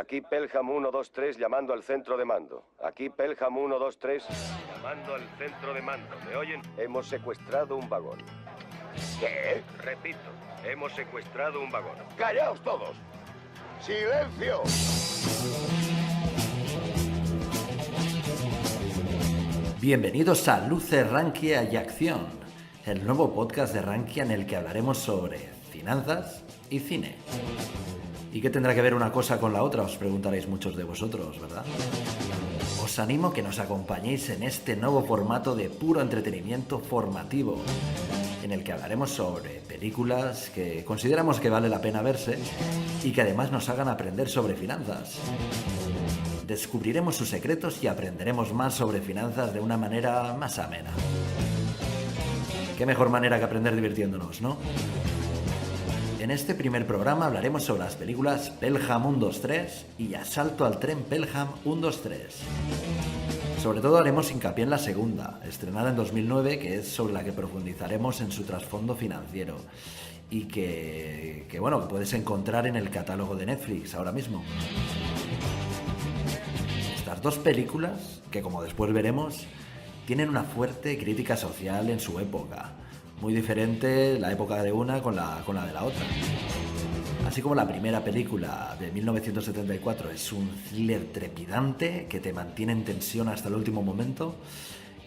Aquí Pelham 123 llamando al centro de mando. Aquí Pelham 123 llamando al centro de mando. ¿Me oyen? Hemos secuestrado un vagón. ¿Qué? Repito, hemos secuestrado un vagón. ¡Callaos todos! ¡Silencio! Bienvenidos a Luces, Rankia y Acción, el nuevo podcast de Rankia en el que hablaremos sobre finanzas y cine. ¿Y qué tendrá que ver una cosa con la otra? Os preguntaréis muchos de vosotros, ¿verdad? Os animo a que nos acompañéis en este nuevo formato de puro entretenimiento formativo, en el que hablaremos sobre películas que consideramos que vale la pena verse y que además nos hagan aprender sobre finanzas. Descubriremos sus secretos y aprenderemos más sobre finanzas de una manera más amena. Qué mejor manera que aprender divirtiéndonos, ¿no? En este primer programa hablaremos sobre las películas Pelham 123 y Asalto al tren Pelham 123. Sobre todo haremos hincapié en la segunda, estrenada en 2009, que es sobre la que profundizaremos en su trasfondo financiero y que puedes encontrar en el catálogo de Netflix ahora mismo. Estas dos películas, que como después veremos, tienen una fuerte crítica social en su época, muy diferente la época de una con la de la otra. Así como la primera película de 1974 es un thriller trepidante que te mantiene en tensión hasta el último momento,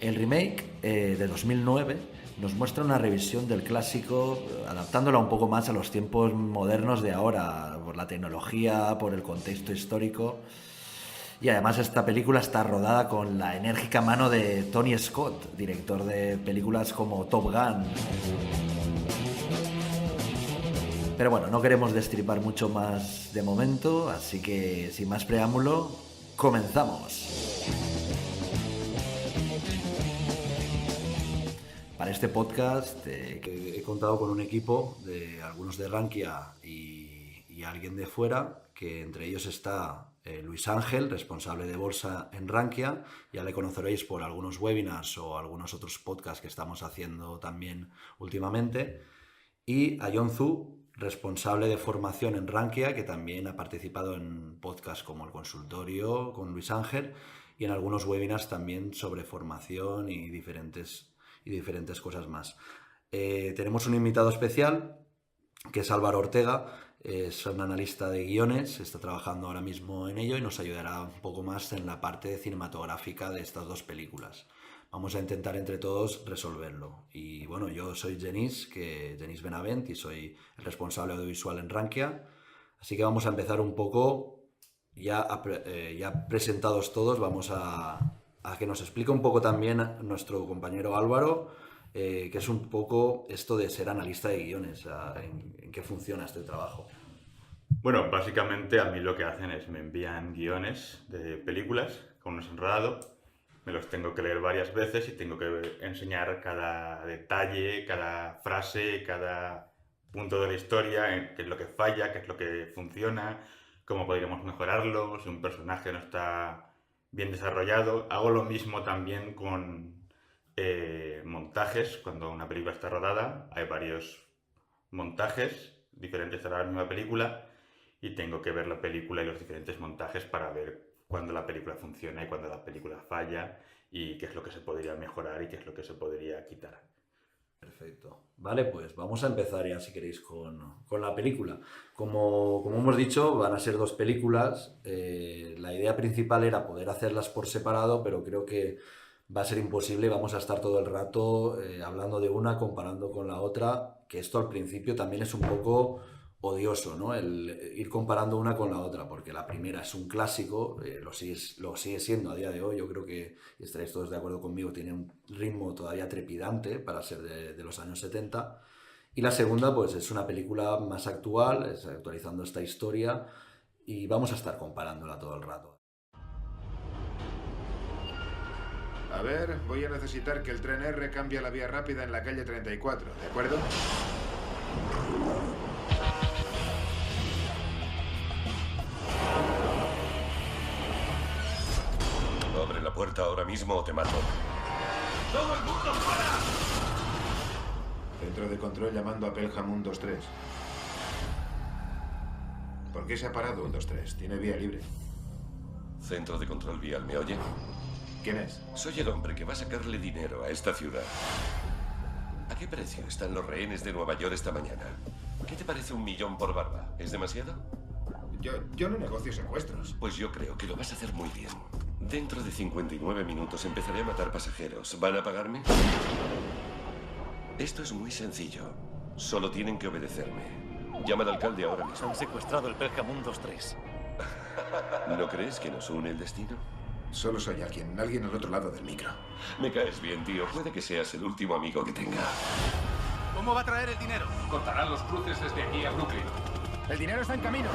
el remake de 2009 nos muestra una revisión del clásico, adaptándola un poco más a los tiempos modernos de ahora, por la tecnología, por el contexto histórico. Y además esta película está rodada con la enérgica mano de Tony Scott, director de películas como Top Gun. Pero bueno, no queremos destripar mucho más de momento, así que sin más preámbulo, comenzamos. Para este podcast he contado con un equipo de algunos de Rankia y alguien de fuera, que entre ellos está Luis Ángel, responsable de bolsa en Rankia. Ya le conoceréis por algunos webinars o algunos otros podcasts que estamos haciendo también últimamente. Y a John Zhu, responsable de formación en Rankia, que también ha participado en podcasts como El Consultorio con Luis Ángel y en algunos webinars también sobre formación y diferentes cosas más. Tenemos un invitado especial, que es Álvaro Ortega. Es un analista de guiones, está trabajando ahora mismo en ello y nos ayudará un poco más en la parte cinematográfica de estas dos películas. Vamos a intentar entre todos resolverlo. Y bueno, yo soy Genís Benavent, y soy el responsable audiovisual en Rankia. Así que vamos a empezar un poco, ya presentados todos, vamos a que nos explique un poco también nuestro compañero Álvaro, que es un poco esto de ser analista de guiones, en qué funciona este trabajo. Bueno, básicamente a mí lo que hacen es me envían guiones de películas con unos enredado, me los tengo que leer varias veces y tengo que enseñar cada detalle, cada frase, cada punto de la historia, qué es lo que falla, qué es lo que funciona, cómo podríamos mejorarlo, si un personaje no está bien desarrollado. Hago lo mismo también con montajes. Cuando una película está rodada hay varios montajes diferentes a la misma película y tengo que ver la película y los diferentes montajes para ver cuándo la película funciona y cuándo la película falla y qué es lo que se podría mejorar y qué es lo que se podría quitar. Perfecto. Vale, pues vamos a empezar ya, si queréis, con la película. Como hemos dicho, van a ser dos películas. La idea principal era poder hacerlas por separado, pero creo que va a ser imposible. Vamos a estar todo el rato hablando de una, comparando con la otra, que esto al principio también es un poco odioso, ¿no? El ir comparando una con la otra, porque la primera es un clásico, lo sigue siendo a día de hoy. Yo creo que, y estaréis todos de acuerdo conmigo, tiene un ritmo todavía trepidante para ser de los años 70. Y la segunda, pues es una película más actual, es actualizando esta historia, y vamos a estar comparándola todo el rato. A ver, voy a necesitar que el tren R cambie a la vía rápida en la calle 34, ¿de acuerdo? Abre la puerta ahora mismo o te mato. ¡Todo el mundo fuera! Centro de control llamando a Pelham 123. ¿Por qué se ha parado 123? Tiene vía libre. Centro de control vial, ¿me oye? ¿Quién es? Soy el hombre que va a sacarle dinero a esta ciudad. ¿A qué precio están los rehenes de Nueva York esta mañana? ¿Qué te parece 1 millón por barba? ¿Es demasiado? Yo no negocio secuestros. Pues yo creo que lo vas a hacer muy bien. Dentro de 59 minutos empezaré a matar pasajeros. ¿Van a pagarme? Esto es muy sencillo. Solo tienen que obedecerme. Llama al alcalde ahora mismo. Han secuestrado el Pelham 123. ¿No crees que nos une el destino? Solo soy alguien al otro lado del micro. Me caes bien, tío. Puede que seas el último amigo que tenga. ¿Cómo va a traer el dinero? Cortarán los cruces desde aquí a Brooklyn. El dinero está en camino.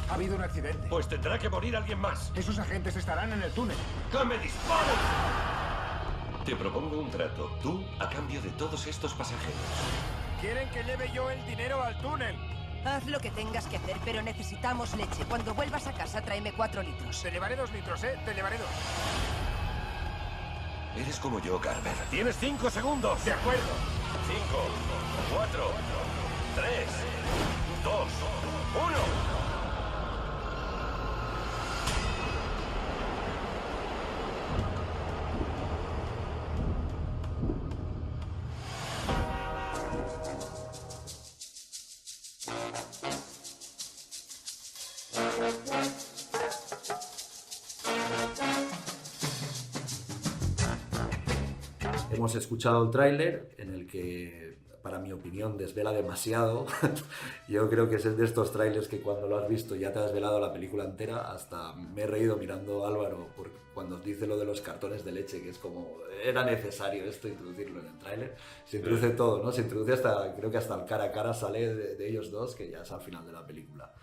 Ha habido un accidente. Pues tendrá que morir alguien más. Esos agentes estarán en el túnel. ¡Que me disparen! Te propongo un trato. Tú a cambio de todos estos pasajeros. ¿Quieren que lleve yo el dinero al túnel? Haz lo que tengas que hacer, pero necesitamos leche. Cuando vuelvas a casa, tráeme 4 litros. Te llevaré 2 litros, ¿eh? Te llevaré 2. Eres como yo, Carver. Tienes 5 segundos. De acuerdo. 5, 4, 3, 2, 1. Hemos escuchado el tráiler en el que, para mi opinión, desvela demasiado. Yo creo que es de estos trailers que cuando lo has visto ya te has desvelado la película entera. Hasta me he reído mirando a Álvaro cuando dice lo de los cartones de leche, que es como, era necesario esto introducirlo en el tráiler. Se introduce todo, ¿no? Se introduce hasta, creo que hasta el cara a cara sale de ellos dos, que ya es al final de la película.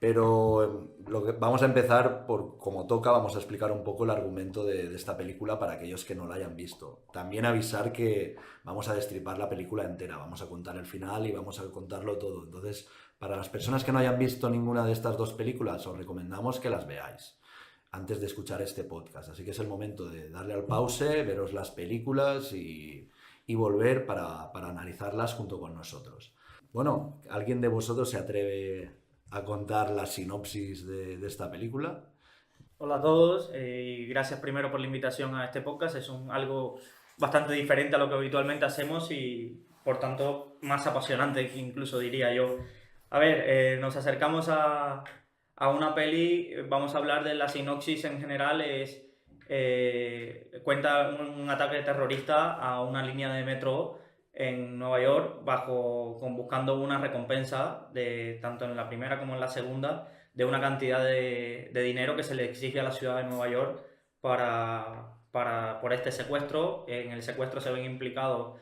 Pero vamos a empezar por como toca, vamos a explicar un poco el argumento de esta película para aquellos que no la hayan visto. También avisar que vamos a destripar la película entera, vamos a contar el final y vamos a contarlo todo. Entonces, para las personas que no hayan visto ninguna de estas dos películas, os recomendamos que las veáis antes de escuchar este podcast. Así que es el momento de darle al pause, veros las películas y volver para analizarlas junto con nosotros. Bueno, ¿alguien de vosotros se atreve a contar la sinopsis de esta película? Hola a todos y gracias primero por la invitación a este podcast. Es algo bastante diferente a lo que habitualmente hacemos y por tanto más apasionante incluso, diría yo. A ver, nos acercamos a una peli, vamos a hablar de la sinopsis en general. Cuenta un ataque terrorista a una línea de metro en Nueva York buscando una recompensa tanto en la primera como en la segunda de una cantidad de dinero que se le exige a la ciudad de Nueva York por este secuestro. En el secuestro se ven implicados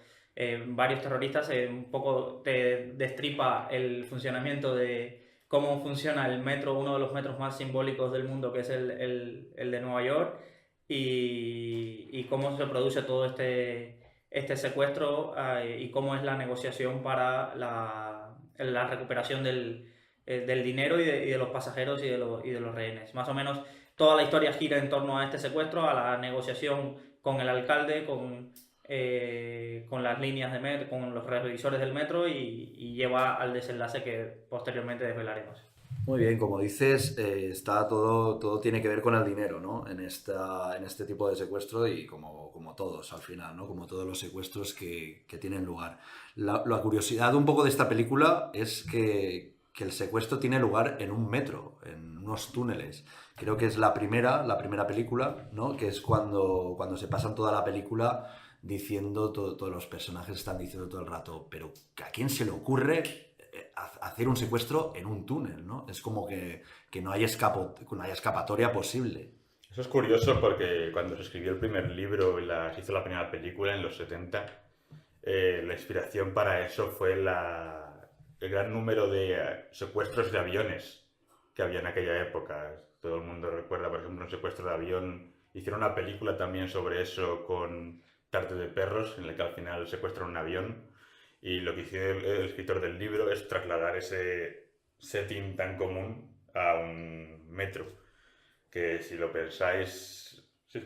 varios terroristas. Un poco te destripa el funcionamiento de cómo funciona el metro, uno de los metros más simbólicos del mundo, que es el de Nueva York, y cómo se produce todo este secuestro y cómo es la negociación para la recuperación del dinero y de los pasajeros y de los rehenes. Más o menos toda la historia gira en torno a este secuestro, a la negociación con el alcalde, con las líneas de metro, con los revisores del metro y lleva al desenlace que posteriormente desvelaremos. Muy bien, como dices, todo tiene que ver con el dinero, ¿no? En este tipo de secuestro y como todos al final, ¿no? Como todos los secuestros que tienen lugar. La curiosidad un poco de esta película es que el secuestro tiene lugar en un metro, en unos túneles. Creo que es la primera película, ¿no? Que es cuando se pasan toda la película diciendo, todos los personajes están diciendo todo el rato, pero ¿a quién se le ocurre hacer un secuestro en un túnel, ¿no? Es como que no hay escapatoria posible. Eso es curioso porque cuando se escribió el primer libro y se hizo la primera película en los 70, la inspiración para eso fue el gran número de secuestros de aviones que había en aquella época. Todo el mundo recuerda, por ejemplo, un secuestro de avión. Hicieron una película también sobre eso con Tarde de perros, en la que al final secuestran un avión. Y lo que hizo el escritor del libro es trasladar ese setting tan común a un metro. Que si lo pensáis... Sí.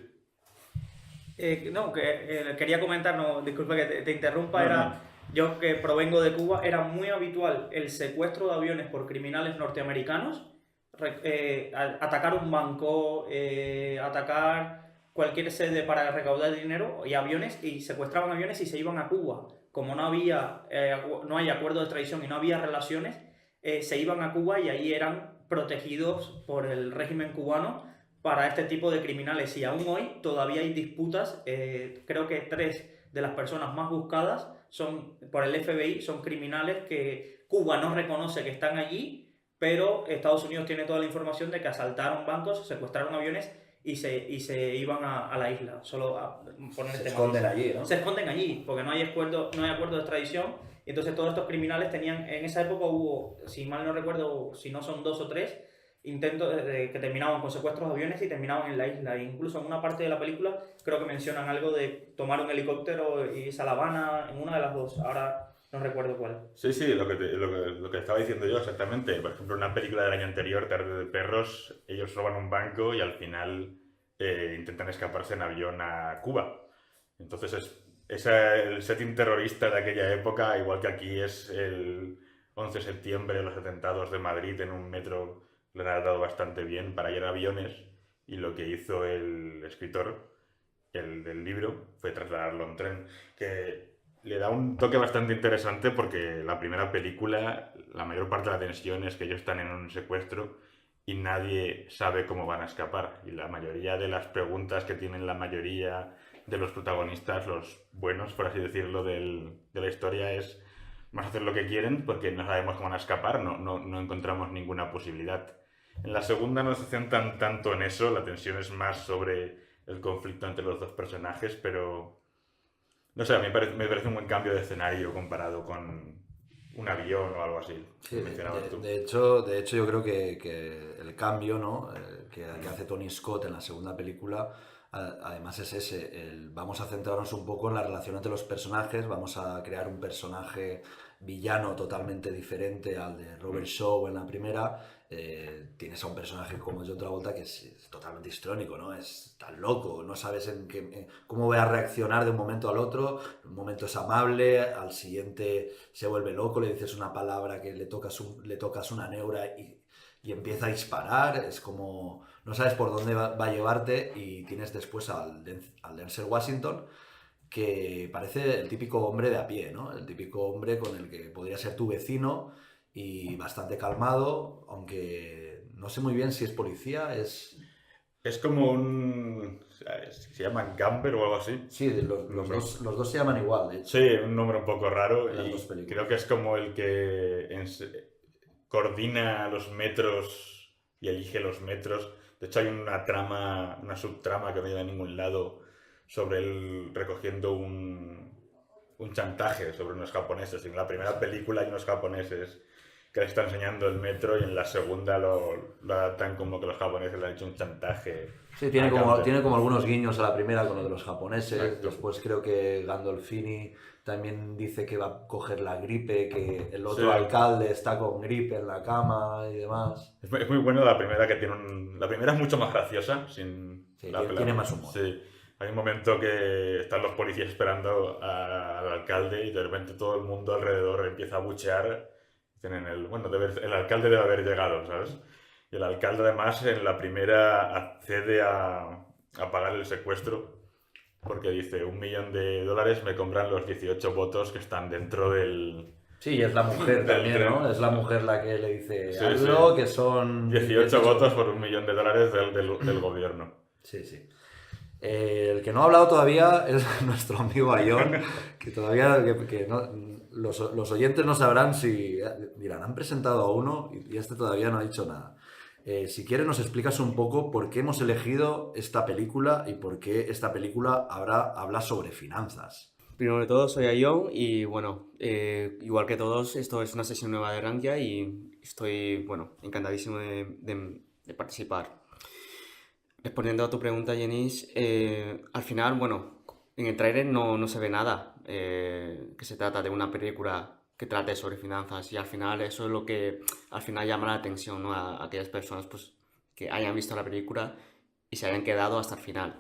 Quería comentar, disculpa que te interrumpa, Yo que provengo de Cuba, era muy habitual el secuestro de aviones por criminales norteamericanos, atacar un banco, atacar cualquier sede para recaudar dinero y aviones, y secuestraban aviones y se iban a Cuba. Como no hay acuerdo de extradición y no había relaciones, se iban a Cuba y ahí eran protegidos por el régimen cubano para este tipo de criminales. Y aún hoy todavía hay disputas. Creo que 3 de las personas más buscadas por el FBI son criminales que Cuba no reconoce que están allí, pero Estados Unidos tiene toda la información de que asaltaron bancos, secuestraron aviones y se iban a la isla. Solo a poner Se esconden allí, ¿no? Se esconden allí porque no hay acuerdo de extradición. Y entonces todos estos criminales tenían, en esa época hubo, si mal no recuerdo, si no son 2 o 3 intentos que terminaban con secuestros de aviones y terminaban en la isla. E incluso en una parte de la película creo que mencionan algo de tomar un helicóptero y irse a La Habana, en una de las 2. Ahora no recuerdo cuál. Sí, lo que estaba diciendo yo exactamente. Por ejemplo, en una película del año anterior, Tarde de Perros, ellos roban un banco y al final intentan escaparse en avión a Cuba. Entonces el setting terrorista de aquella época, igual que aquí es el 11 de septiembre, los atentados de Madrid en un metro, lo han adaptado bastante bien para ir en aviones, y lo que hizo el escritor del libro fue trasladarlo en tren, que le da un toque bastante interesante porque la primera película, la mayor parte de la tensión es que ellos están en un secuestro y nadie sabe cómo van a escapar, y la mayoría de las preguntas que tienen la mayoría de los protagonistas, los buenos, por así decirlo, de la historia es más hacer lo que quieren porque no sabemos cómo van a escapar, no encontramos ninguna posibilidad. En la segunda no se centran tanto en eso, la tensión es más sobre el conflicto entre los 2 personajes, pero no sé, a mí me parece un buen cambio de escenario comparado con un avión o algo así. Sí, de hecho yo creo que el cambio, ¿no? que hace Tony Scott en la segunda película, además es ese, vamos a centrarnos un poco en la relación entre los personajes, vamos a crear un personaje villano totalmente diferente al de Robert Shaw en la primera. Tienes a un personaje como John Travolta que es totalmente histrónico, ¿no? Es tan loco, no sabes cómo va a reaccionar de un momento al otro. Un momento es amable, al siguiente se vuelve loco, le dices una palabra que le tocas una neura y empieza a disparar. Es como, no sabes por dónde va a llevarte. Y tienes después al Denzel Washington, que parece el típico hombre de a pie, ¿no? El típico hombre con el que podría ser tu vecino, y bastante calmado, aunque no sé muy bien si es policía, es como se llaman Gamber o algo así. Sí, los dos se llaman igual, de hecho. Sí, un nombre un poco raro, y creo que es como el que coordina los metros y elige los metros. De hecho hay una subtrama que no lleva a ningún lado sobre él recogiendo un chantaje sobre unos japoneses. En la primera película hay unos japoneses que le está enseñando el metro, y en la segunda lo adaptan como que los japoneses le han hecho un chantaje. Sí, tiene como algunos guiños a la primera con lo de los japoneses. Exacto. Después creo que Gandolfini también dice que va a coger la gripe, que el otro alcalde está con gripe en la cama y demás. Es muy bueno la primera, que tiene la primera es mucho más graciosa, tiene más humor. Sí. Hay un momento que están los policías esperando al alcalde y de repente todo el mundo alrededor empieza a buchear. Tienen el alcalde debe haber llegado, ¿sabes? Y el alcalde además en la primera accede a pagar el secuestro porque dice $1 millón me compran los 18 votos que están dentro del... Sí, y es la mujer también, ¿no? Es la mujer la que le dice que son... 18 votos por $1 millón del gobierno. Sí. El que no ha hablado todavía es nuestro amigo Ayón, que todavía los oyentes no sabrán si... Dirán, han presentado a uno y este todavía no ha dicho nada. Si quieres nos explicas un poco por qué hemos elegido esta película y por qué esta película habla sobre finanzas. Primero de todo, soy Ayón y bueno, igual que todos, esto es una sesión nueva de Rankia y estoy, encantadísimo de participar. Respondiendo a tu pregunta, Jenis, al final, en el trailer no se ve nada que se trata de una película que trate sobre finanzas, y al final eso es lo que al final llama la atención, ¿no? A aquellas personas pues, que hayan visto la película y se hayan quedado hasta el final.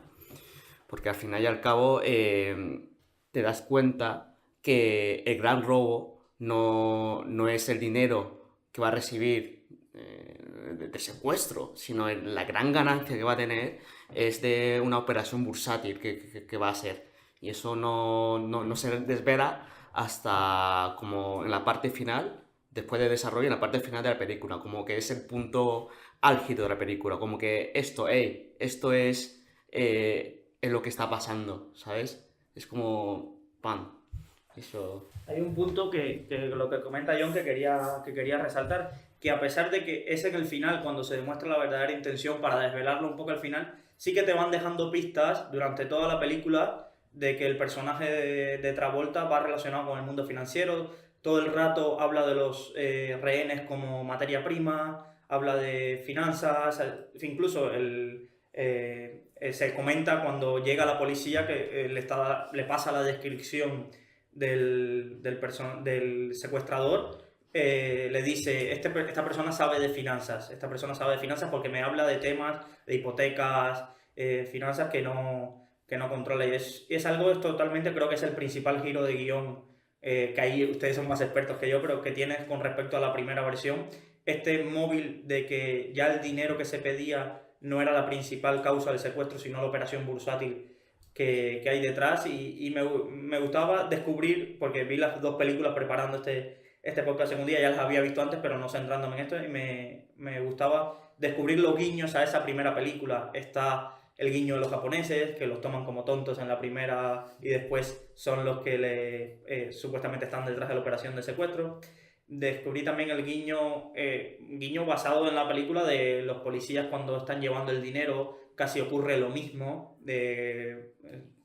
Porque al final y al cabo te das cuenta que el gran robo no es el dinero que va a recibir de secuestro, sino la gran ganancia que va a tener es de una operación bursátil que va a ser. Y eso no se desvela hasta como en la parte final, después de desarrollo, en la parte final de la película, como que es el punto álgido de la película, como que esto es lo que está pasando, ¿sabes? Es como ¡pam! Eso. Hay un punto que lo que comenta John que quería resaltar, que a pesar de que es en el final cuando se demuestra la verdadera intención, para desvelarlo un poco al final, sí que te van dejando pistas durante toda la película de que el personaje de Travolta va relacionado con el mundo financiero. Todo el rato habla de los rehenes como materia prima, habla de finanzas, incluso se comenta cuando llega la policía que le pasa la descripción del secuestrador, le dice, esta persona sabe de finanzas, porque me habla de temas de hipotecas, finanzas que no controla, y es algo totalmente, creo que es el principal giro de guión, que ahí ustedes son más expertos que yo, pero que tienes con respecto a la primera versión, este móvil de que ya el dinero que se pedía no era la principal causa del secuestro, sino la operación bursátil que hay detrás, y me gustaba descubrir, porque vi las dos películas preparando este podcast en un día, ya las había visto antes, pero no centrándome en esto, y me gustaba descubrir los guiños a esa primera película. Está el guiño de los japoneses, que los toman como tontos en la primera y después son los que supuestamente están detrás de la operación de secuestro. Descubrí también el guiño basado en la película de los policías cuando están llevando el dinero, casi ocurre lo mismo,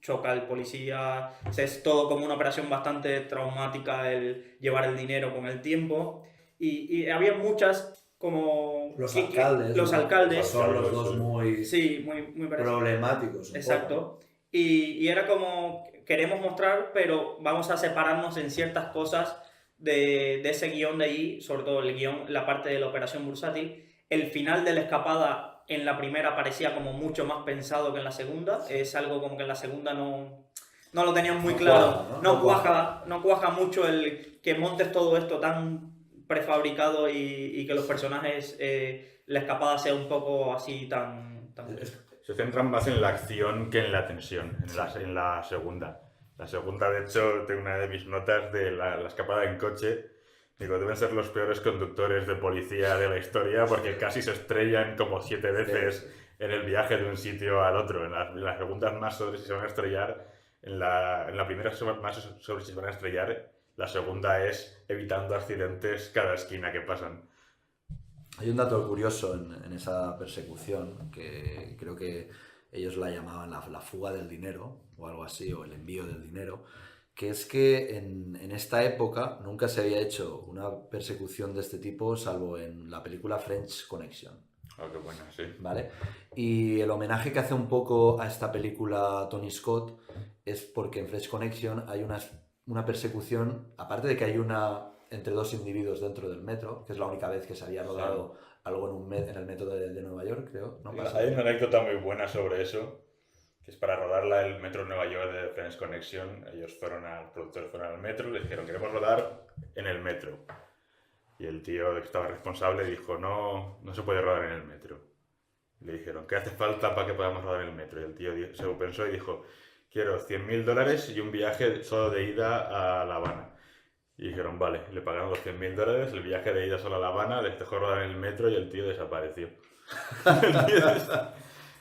choca el policía, es todo como una operación bastante traumática el llevar el dinero con el tiempo, y había muchas como... Los alcaldes son los dos muy problemáticos. Exacto. Y era como, queremos mostrar, pero vamos a separarnos en ciertas cosas de ese guión de ahí, sobre todo el guión, la parte de la operación bursátil. El final de la escapada en la primera parecía como mucho más pensado que en la segunda. Es algo como que en la segunda no lo tenían muy claro. No cuaja mucho el que montes todo esto tan prefabricado y que los personajes, la escapada sea un poco así tan... Se centran más en la acción que en la tensión, en la segunda. La segunda, de hecho, tengo una de mis notas de la escapada en coche. Digo, deben ser los peores conductores de policía de la historia porque casi se estrellan como 7 veces en el viaje de un sitio al otro. En las segundas más sobre si se van a estrellar, en la primera más sobre si se van a estrellar, la segunda es evitando accidentes cada esquina que pasan. Hay un dato curioso en esa persecución, que creo que ellos la llamaban la fuga del dinero, o algo así, o el envío del dinero, que es que en esta época nunca se había hecho una persecución de este tipo, salvo en la película French Connection. Oh, qué buena, sí. ¿Vale? Y el homenaje que hace un poco a esta película Tony Scott es porque en French Connection hay una persecución, aparte de que hay una entre dos individuos dentro del metro, que es la única vez que se había rodado algo en el metro de Nueva York, creo. ¿No? Hay una anécdota muy buena sobre eso, que es para rodarla el metro de Nueva York de French Connection. Ellos productores fueron al metro y le dijeron, queremos rodar en el metro. Y el tío que estaba responsable dijo, no se puede rodar en el metro. Y le dijeron, ¿qué hace falta para que podamos rodar en el metro? Y el tío se lo pensó y dijo, quiero $100.000 y un viaje solo de ida a La Habana. Y dijeron, vale, le pagaron los $100.000, el viaje de ida solo a La Habana, les dejó rodar en el metro y el tío desapareció.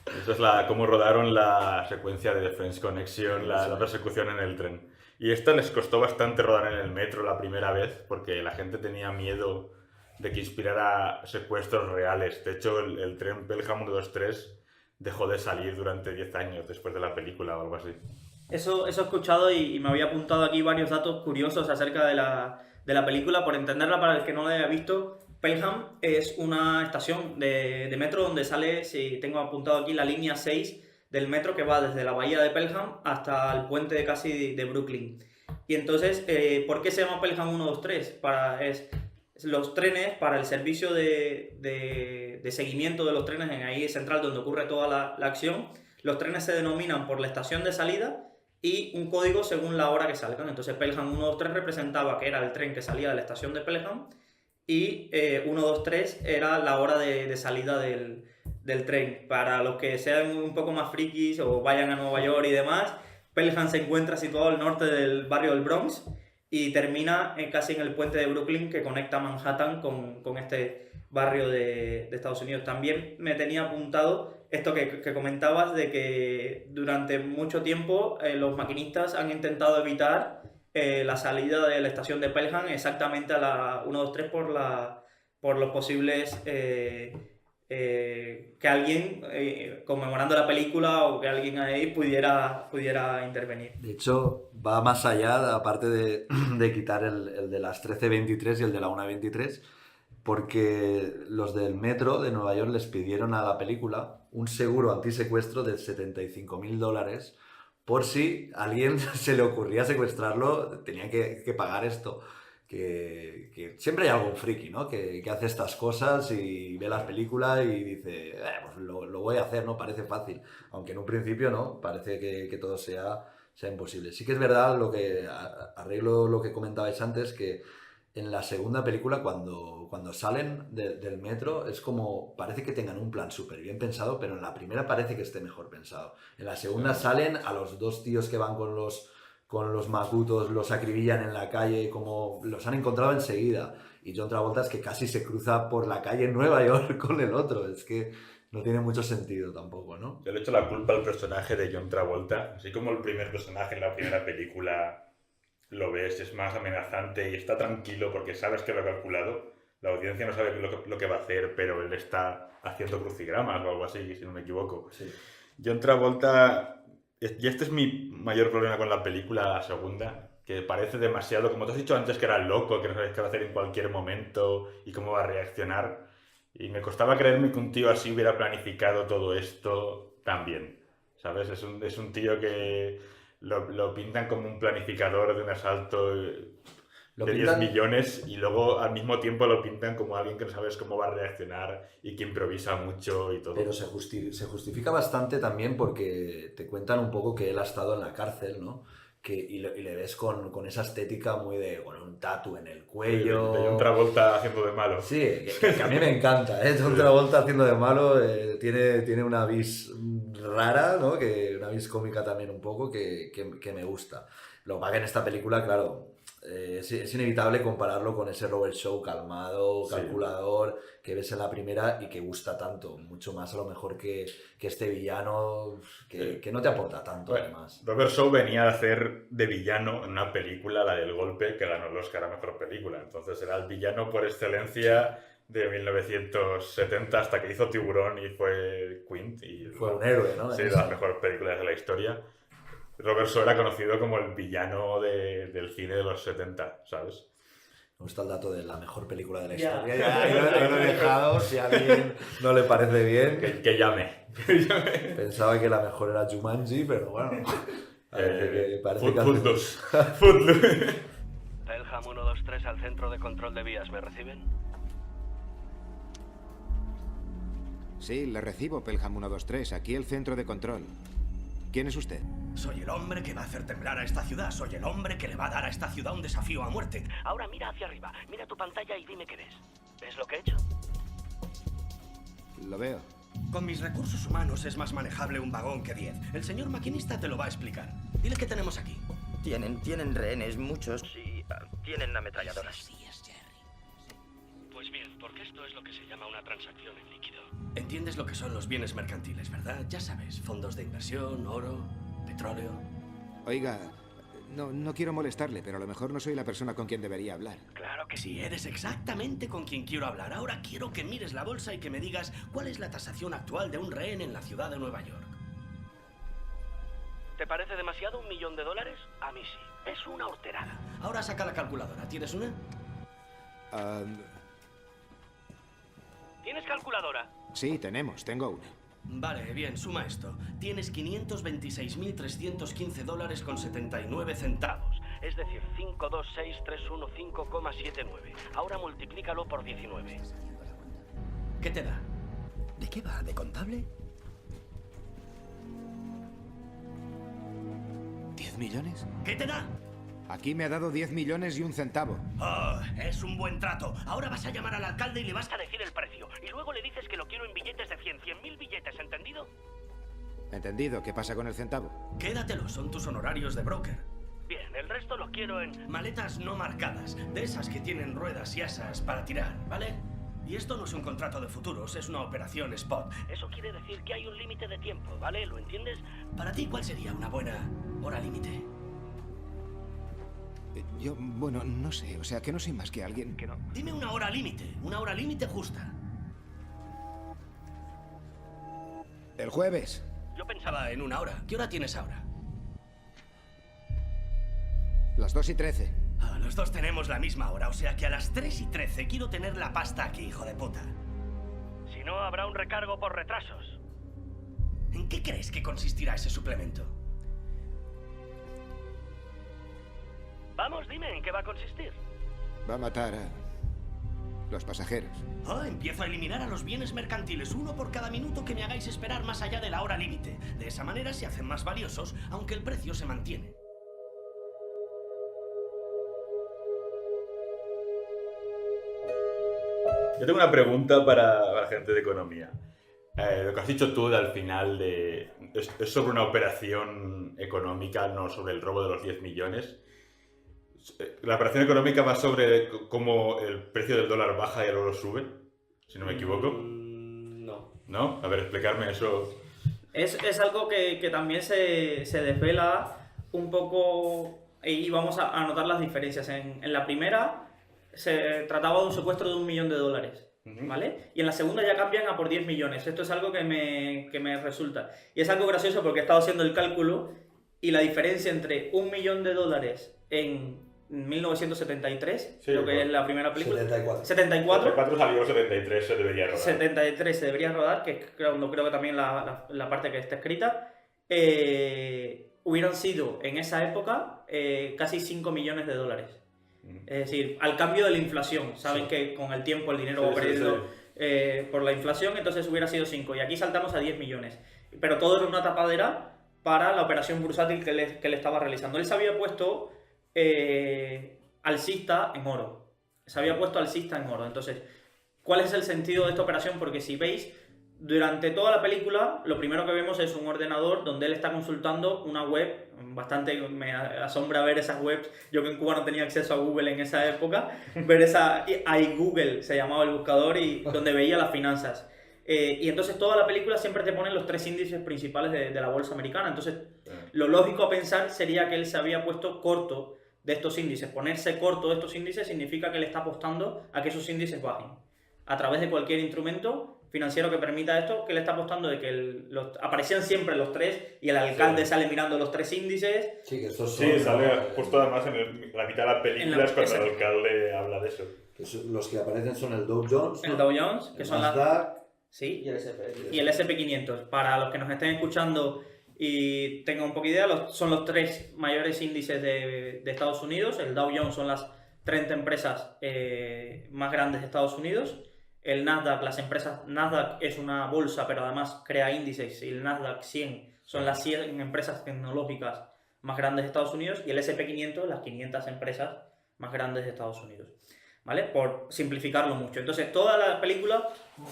Eso es cómo rodaron la secuencia de French Connection, la persecución en el tren. Y esta les costó bastante rodar en el metro la primera vez, porque la gente tenía miedo de que inspirara secuestros reales. De hecho, el tren Pelham 123 dejó de salir durante 10 años después de la película o algo así. Eso he escuchado y me había apuntado aquí varios datos curiosos acerca de la película. Por entenderla, para el que no la haya visto, Pelham es una estación de metro donde sale, si tengo apuntado aquí, la línea 6 del metro que va desde la bahía de Pelham hasta el puente de Brooklyn. Y entonces, ¿por qué se llama Pelham 123? Los trenes, para el servicio de seguimiento de los trenes en ahí central donde ocurre toda la acción, los trenes se denominan por la estación de salida y un código según la hora que salgan. Entonces Pelham 123 representaba que era el tren que salía de la estación de Pelham y 123 era la hora de salida del tren. Para los que sean un poco más frikis o vayan a Nueva York y demás, Pelham se encuentra situado al norte del barrio del Bronx y termina casi en el puente de Brooklyn que conecta Manhattan con este barrio de Estados Unidos. También me tenía apuntado esto que comentabas de que durante mucho tiempo los maquinistas han intentado evitar la salida de la estación de Pelham exactamente a la 123 por los posibles que alguien conmemorando la película o que alguien ahí pudiera intervenir. De hecho, va más allá, aparte de quitar el de las 13:23 y el de la 1:23, porque los del metro de Nueva York les pidieron a la película un seguro antisecuestro de $75.000 por si a alguien se le ocurría secuestrarlo, tenían que pagar esto. Que siempre hay algún friki, ¿no? Que hace estas cosas y ve las películas y dice, pues lo voy a hacer, ¿no? Parece fácil. Aunque en un principio, ¿no? Parece que todo sea imposible. Sí que es verdad, arreglo lo que comentabais antes, que en la segunda película, cuando salen del metro, es como, parece que tengan un plan súper bien pensado, pero en la primera parece que esté mejor pensado. En la segunda salen a los dos tíos que van con los macutos, los acribillan en la calle, como los han encontrado enseguida. Y John Travolta es que casi se cruza por la calle en Nueva York con el otro. Es que no tiene mucho sentido tampoco, ¿no? Yo le echo la culpa al personaje de John Travolta. Así como el primer personaje en la primera película lo ves, es más amenazante y está tranquilo porque sabes que lo ha calculado. La audiencia no sabe lo que va a hacer, pero él está haciendo crucigramas o algo así, si no me equivoco. Sí. John Travolta... Y este es mi mayor problema con la película, la segunda, que parece demasiado, como te has dicho antes, que era loco, que no sabes qué va a hacer en cualquier momento y cómo va a reaccionar. Y me costaba creerme que un tío así hubiera planificado todo esto tan bien, ¿sabes? Es un tío que lo pintan como un planificador de un asalto de 10 millones y luego al mismo tiempo lo pintan como alguien que no sabes cómo va a reaccionar y que improvisa mucho y todo. Pero se justifica bastante también porque te cuentan un poco que él ha estado en la cárcel, ¿no? Y le ves con esa estética muy con un tatu en el cuello. De John Travolta haciendo de malo. Sí, que a mí me encanta, ¿eh? John Travolta haciendo de malo tiene una vis rara, ¿no? Una vis cómica también un poco que me gusta. Lo que pasa que en esta película, claro, es inevitable compararlo con ese Robert Shaw calmado, calculador, que ves en la primera y que gusta tanto, mucho más a lo mejor que este villano que no te aporta tanto, bueno, además. Robert Shaw venía a hacer de villano en una película, la del golpe, que ganó el Oscar a Mejor Película. Entonces era el villano por excelencia de 1970 hasta que hizo Tiburón y fue Quint. Y fue un héroe, ¿no? Sí, de las mejores películas de la historia. Robert Shaw era conocido como el villano del cine de los 70, ¿sabes? Me gusta el dato de la mejor película de la historia. Ya lo he dejado, si a alguien no le parece bien. Que llame. Pensaba que la mejor era Jumanji, pero bueno. Parece que Footloose. Pelham 123 al centro de control de vías, ¿me reciben? Sí, le recibo, Pelham 123. Aquí el centro de control. ¿Quién es usted? Soy el hombre que va a hacer temblar a esta ciudad. Soy el hombre que le va a dar a esta ciudad un desafío a muerte. Ahora mira hacia arriba. Mira tu pantalla y dime qué ves. ¿Ves lo que he hecho? Lo veo. Con mis recursos humanos es más manejable un vagón que 10. El señor maquinista te lo va a explicar. Dile qué tenemos aquí. Tienen rehenes, muchos. Sí, tienen ametralladoras. Sí, es Jerry. Pues bien, porque esto es lo que se llama una transacción en líquido. Entiendes lo que son los bienes mercantiles, ¿verdad? Ya sabes, fondos de inversión, oro, petróleo. Oiga, no quiero molestarle, pero a lo mejor no soy la persona con quien debería hablar. Claro que sí, eres exactamente con quien quiero hablar. Ahora quiero que mires la bolsa y que me digas cuál es la tasación actual de un rehén en la ciudad de Nueva York. ¿Te parece demasiado $1 millón? A mí sí. Es una horterada. Ahora saca la calculadora. ¿Tienes una? ¿Tienes calculadora? Sí, tengo una. Vale, bien, suma esto. Tienes $526.315.79. Es decir, 526.315,79. Ahora multiplícalo por 19. ¿Qué te da? ¿De qué va? ¿De contable? $10. ¿10 millones? ¿Qué te da? Aquí me ha dado 10 millones y un centavo. Oh, es un buen trato. Ahora vas a llamar al alcalde y le vas a decir el precio. Y luego le dices que lo quiero en billetes de 100.000 billetes, ¿entendido? Entendido. ¿Qué pasa con el centavo? Quédatelo, son tus honorarios de broker. Bien, el resto lo quiero en maletas no marcadas, de esas que tienen ruedas y asas para tirar, ¿vale? Y esto no es un contrato de futuros, es una operación spot. Eso quiere decir que hay un límite de tiempo, ¿vale? ¿Lo entiendes? Para ti, ¿cuál sería una buena hora límite? Yo, bueno, no sé. O sea, que no soy más que alguien que no... Dime una hora límite justa. El jueves. Yo pensaba en una hora. ¿Qué hora tienes ahora? Las 2:13. Ah, los dos tenemos la misma hora, o sea que a las 3:13 quiero tener la pasta aquí, hijo de puta. Si no, habrá un recargo por retrasos. ¿En qué crees que consistirá ese suplemento? Vamos, dime, ¿en qué va a consistir? Va a matar a los pasajeros. Ah, empiezo a eliminar a los bienes mercantiles, uno por cada minuto que me hagáis esperar más allá de la hora límite. De esa manera se hacen más valiosos, aunque el precio se mantiene. Yo tengo una pregunta para la gente de economía. Lo que has dicho tú al final es sobre una operación económica, no sobre el robo de los 10 millones. La operación económica va sobre cómo el precio del dólar baja y el oro sube, si no me equivoco. No. ¿No? A ver, explicarme eso. Es algo que también se desvela un poco y vamos a notar las diferencias. En la primera se trataba de un secuestro de $1 millón, ¿vale? Y en la segunda ya cambian a por 10 millones. Esto es algo que me resulta. Y es algo gracioso porque he estado haciendo el cálculo y la diferencia entre $1 millón en 1973, sí, lo que es la primera película. 74. 74 salió, 73 se debería rodar. 73 se debería rodar, que es creo que también la parte que está escrita. Hubieran sido en esa época casi $5 millones. Es decir, al cambio de la inflación. Saben que con el tiempo el dinero va perdiendo por la inflación, entonces hubiera sido 5. Y aquí saltamos a 10 millones. Pero todo era una tapadera para la operación bursátil que le estaba realizando. Él se había puesto alcista en oro. Entonces, ¿cuál es el sentido de esta operación? Porque si veis, durante toda la película, lo primero que vemos es un ordenador donde él está consultando una web. Bastante me asombra ver esas webs. Yo que en Cuba no tenía acceso a Google en esa época. Ver esa iGoogle se llamaba el buscador y donde veía las finanzas. Y entonces toda la película siempre te ponen los 3 índices principales de la bolsa americana. Entonces, lo lógico a pensar sería que él se había puesto corto de estos índices. Ponerse corto de estos índices significa que le está apostando a que esos índices bajen. A través de cualquier instrumento financiero que permita esto, que le está apostando de que aparecían siempre los 3 y el alcalde sale mirando los 3 índices. Sí, que estos son, sale justo además en la mitad de la película es cuando el alcalde habla de eso. Los que aparecen son el Dow Jones, el Dow Jones, que son Nasdaq, sí, y el SP500. Para los que nos estén escuchando y tengan un poco de idea, son los 3 mayores índices de Estados Unidos. El Dow Jones son las 30 empresas más grandes de Estados Unidos. El Nasdaq, Nasdaq es una bolsa, pero además crea índices, y el Nasdaq 100 son las 100 empresas tecnológicas más grandes de Estados Unidos, y el SP500 las 500 empresas más grandes de Estados Unidos. ¿Vale? Por simplificarlo mucho. Entonces, toda la película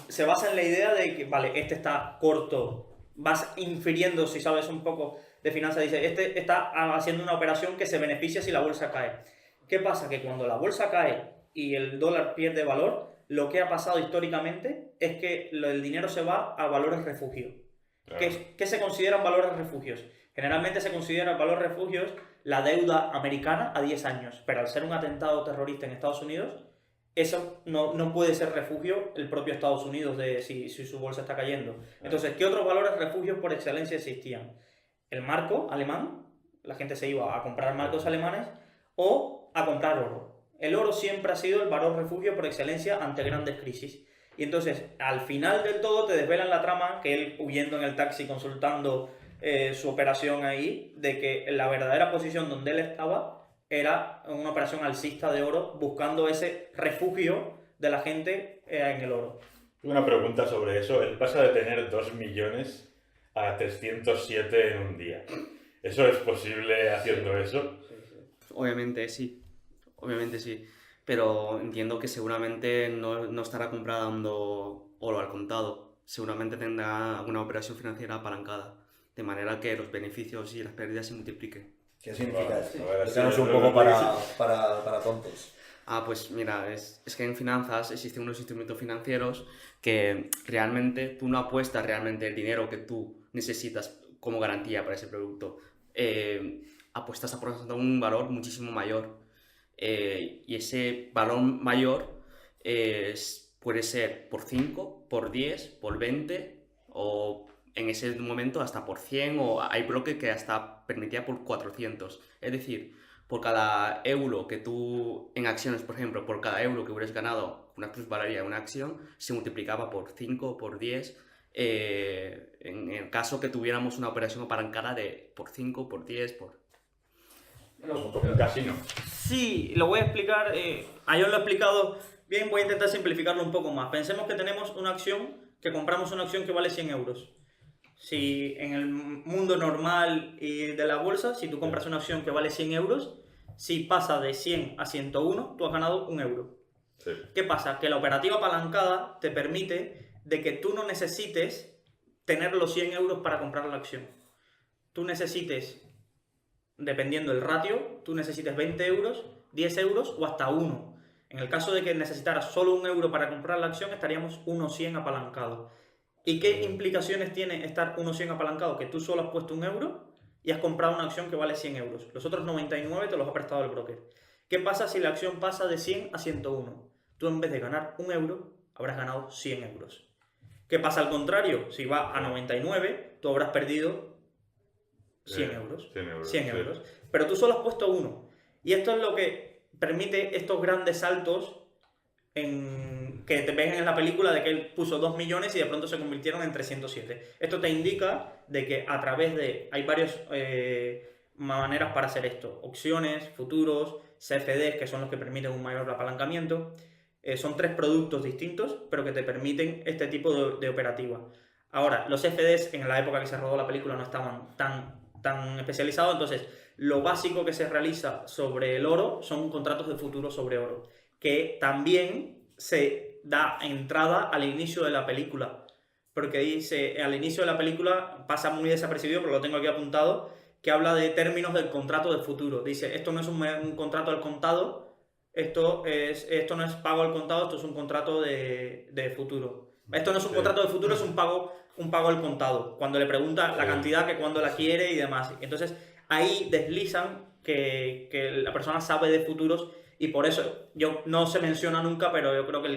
se basa en la idea de que, vale, este está corto. Vas infiriendo, si sabes un poco de finanzas, dice, este está haciendo una operación que se beneficia si la bolsa cae. ¿Qué pasa? Que cuando la bolsa cae y el dólar pierde valor, lo que ha pasado históricamente es que el dinero se va a valores refugio. Claro. ¿Qué se consideran valores refugios? Generalmente se considera valor refugios la deuda americana a 10 años, pero al ser un atentado terrorista en Estados Unidos, eso no puede ser refugio el propio Estados Unidos si su bolsa está cayendo. Entonces, ¿qué otros valores refugios por excelencia existían? El marco alemán, la gente se iba a comprar marcos alemanes o a comprar oro. El oro siempre ha sido el valor refugio por excelencia ante grandes crisis. Y entonces, al final del todo, te desvelan la trama, que él huyendo en el taxi consultando su operación ahí, de que la verdadera posición donde él estaba era una operación alcista de oro, buscando ese refugio de la gente en el oro. Una pregunta sobre eso. Él pasa de tener 2 millones a 307 en un día. ¿Eso es posible haciendo eso? Obviamente sí, pero entiendo que seguramente no estará comprando oro al contado, seguramente tendrá alguna operación financiera apalancada, de manera que los beneficios y las pérdidas se multipliquen. ¿Qué significa esto? Ahora sí, Explícanos un poco para tontos. Pues mira, es que en finanzas existen unos instrumentos financieros que realmente tú no apuestas realmente el dinero que tú necesitas como garantía para ese producto. Apuestas apostando un valor muchísimo mayor. Y ese valor mayor puede ser por 5, por 10, por 20 o en ese momento hasta por 100 o hay bloques que hasta permitía por 400. Es decir, por cada euro que tú, en acciones por ejemplo, por cada euro que hubieras ganado una plusvalaría de una acción, se multiplicaba por 5, por 10, en el caso que tuviéramos una operación apalancada de por 5, por 10, por... Un casino. Sí, lo voy a explicar, Aion lo ha explicado bien, voy a intentar simplificarlo un poco más. Pensemos que tenemos una acción, que compramos una acción que vale 100 euros. Si en el mundo normal y de la bolsa, si tú compras una acción que vale 100 euros, si pasa de 100 a 101, tú has ganado 1 euro. Sí. ¿Qué pasa? Que la operativa apalancada te permite de que tú no necesites tener los 100 euros para comprar la acción. Tú necesites, dependiendo del ratio, tú necesites 20 euros, 10 euros o hasta 1. En el caso de que necesitaras solo 1 euro para comprar la acción, estaríamos 1,100 apalancado. ¿Y qué implicaciones tiene estar 1,100 apalancado? Que tú solo has puesto 1 euro y has comprado una acción que vale 100 euros. Los otros 99 te los ha prestado el broker. ¿Qué pasa si la acción pasa de 100 a 101? Tú en vez de ganar 1 euro, habrás ganado 100 euros. ¿Qué pasa al contrario? Si va a 99, tú habrás perdido 100 euros. 100 euros. Pero tú solo has puesto 1. Y esto es lo que permite estos grandes saltos que te ven en la película de que él puso 2 millones y de pronto se convirtieron en 307. Esto te indica de que a través de... Hay varias maneras para hacer esto. Opciones, futuros, CFDs, que son los que permiten un mayor apalancamiento. Son 3 productos distintos, pero que te permiten este tipo de operativa. Ahora, los CFDs en la época que se rodó la película no estaban tan especializados, entonces lo básico que se realiza sobre el oro son contratos de futuro sobre oro, que también se da entrada al inicio de la película, porque dice, al inicio de la película pasa muy desapercibido, pero lo tengo aquí apuntado, que habla de términos del contrato de futuro. Dice, esto no es un contrato al contado, esto no es pago al contado, esto es un contrato de futuro. Esto no es un contrato de futuro, es un pago al contado. Cuando le pregunta la cantidad, que cuándo la quiere y demás. Entonces, ahí deslizan que la persona sabe de futuros. Y por eso, no se menciona nunca, pero yo creo que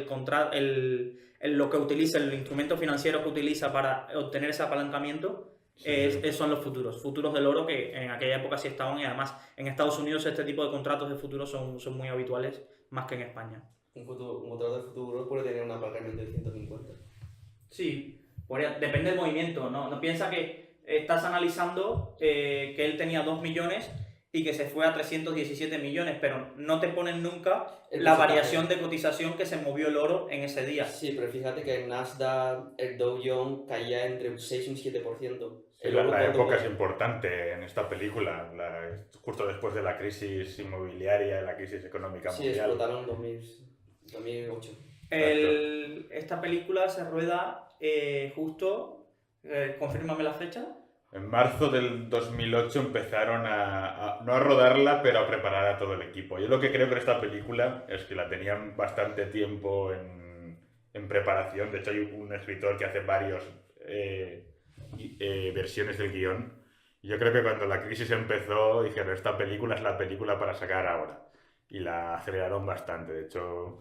lo que utiliza, el instrumento financiero que utiliza para obtener ese apalancamiento son los futuros del oro, que en aquella época sí estaban, y además en Estados Unidos este tipo de contratos de futuros son muy habituales, más que en España. Un contrato de futuro puede tener un apalancamiento de 150. Sí, depende del movimiento, ¿no? No piensa que estás analizando que él tenía 2 millones y que se fue a 317 millones, pero no te ponen nunca la variación de cotización que se movió el oro en ese día. Sí, pero fíjate que el Nasdaq, el Dow Jones caía entre un 6 y un 7%. Sí, la época es importante en esta película, justo después de la crisis inmobiliaria, la crisis económica mundial. Sí, explotaron en 2008. Esta película se rueda justo, confírmame la fecha. En marzo del 2008 empezaron no a rodarla, pero a preparar a todo el equipo. Yo lo que creo con esta película es que la tenían bastante tiempo en preparación. De hecho, hay un escritor que hace varias versiones del guión. Y yo creo que cuando la crisis empezó, dijeron, esta película es la película para sacar ahora. Y la aceleraron bastante. De hecho,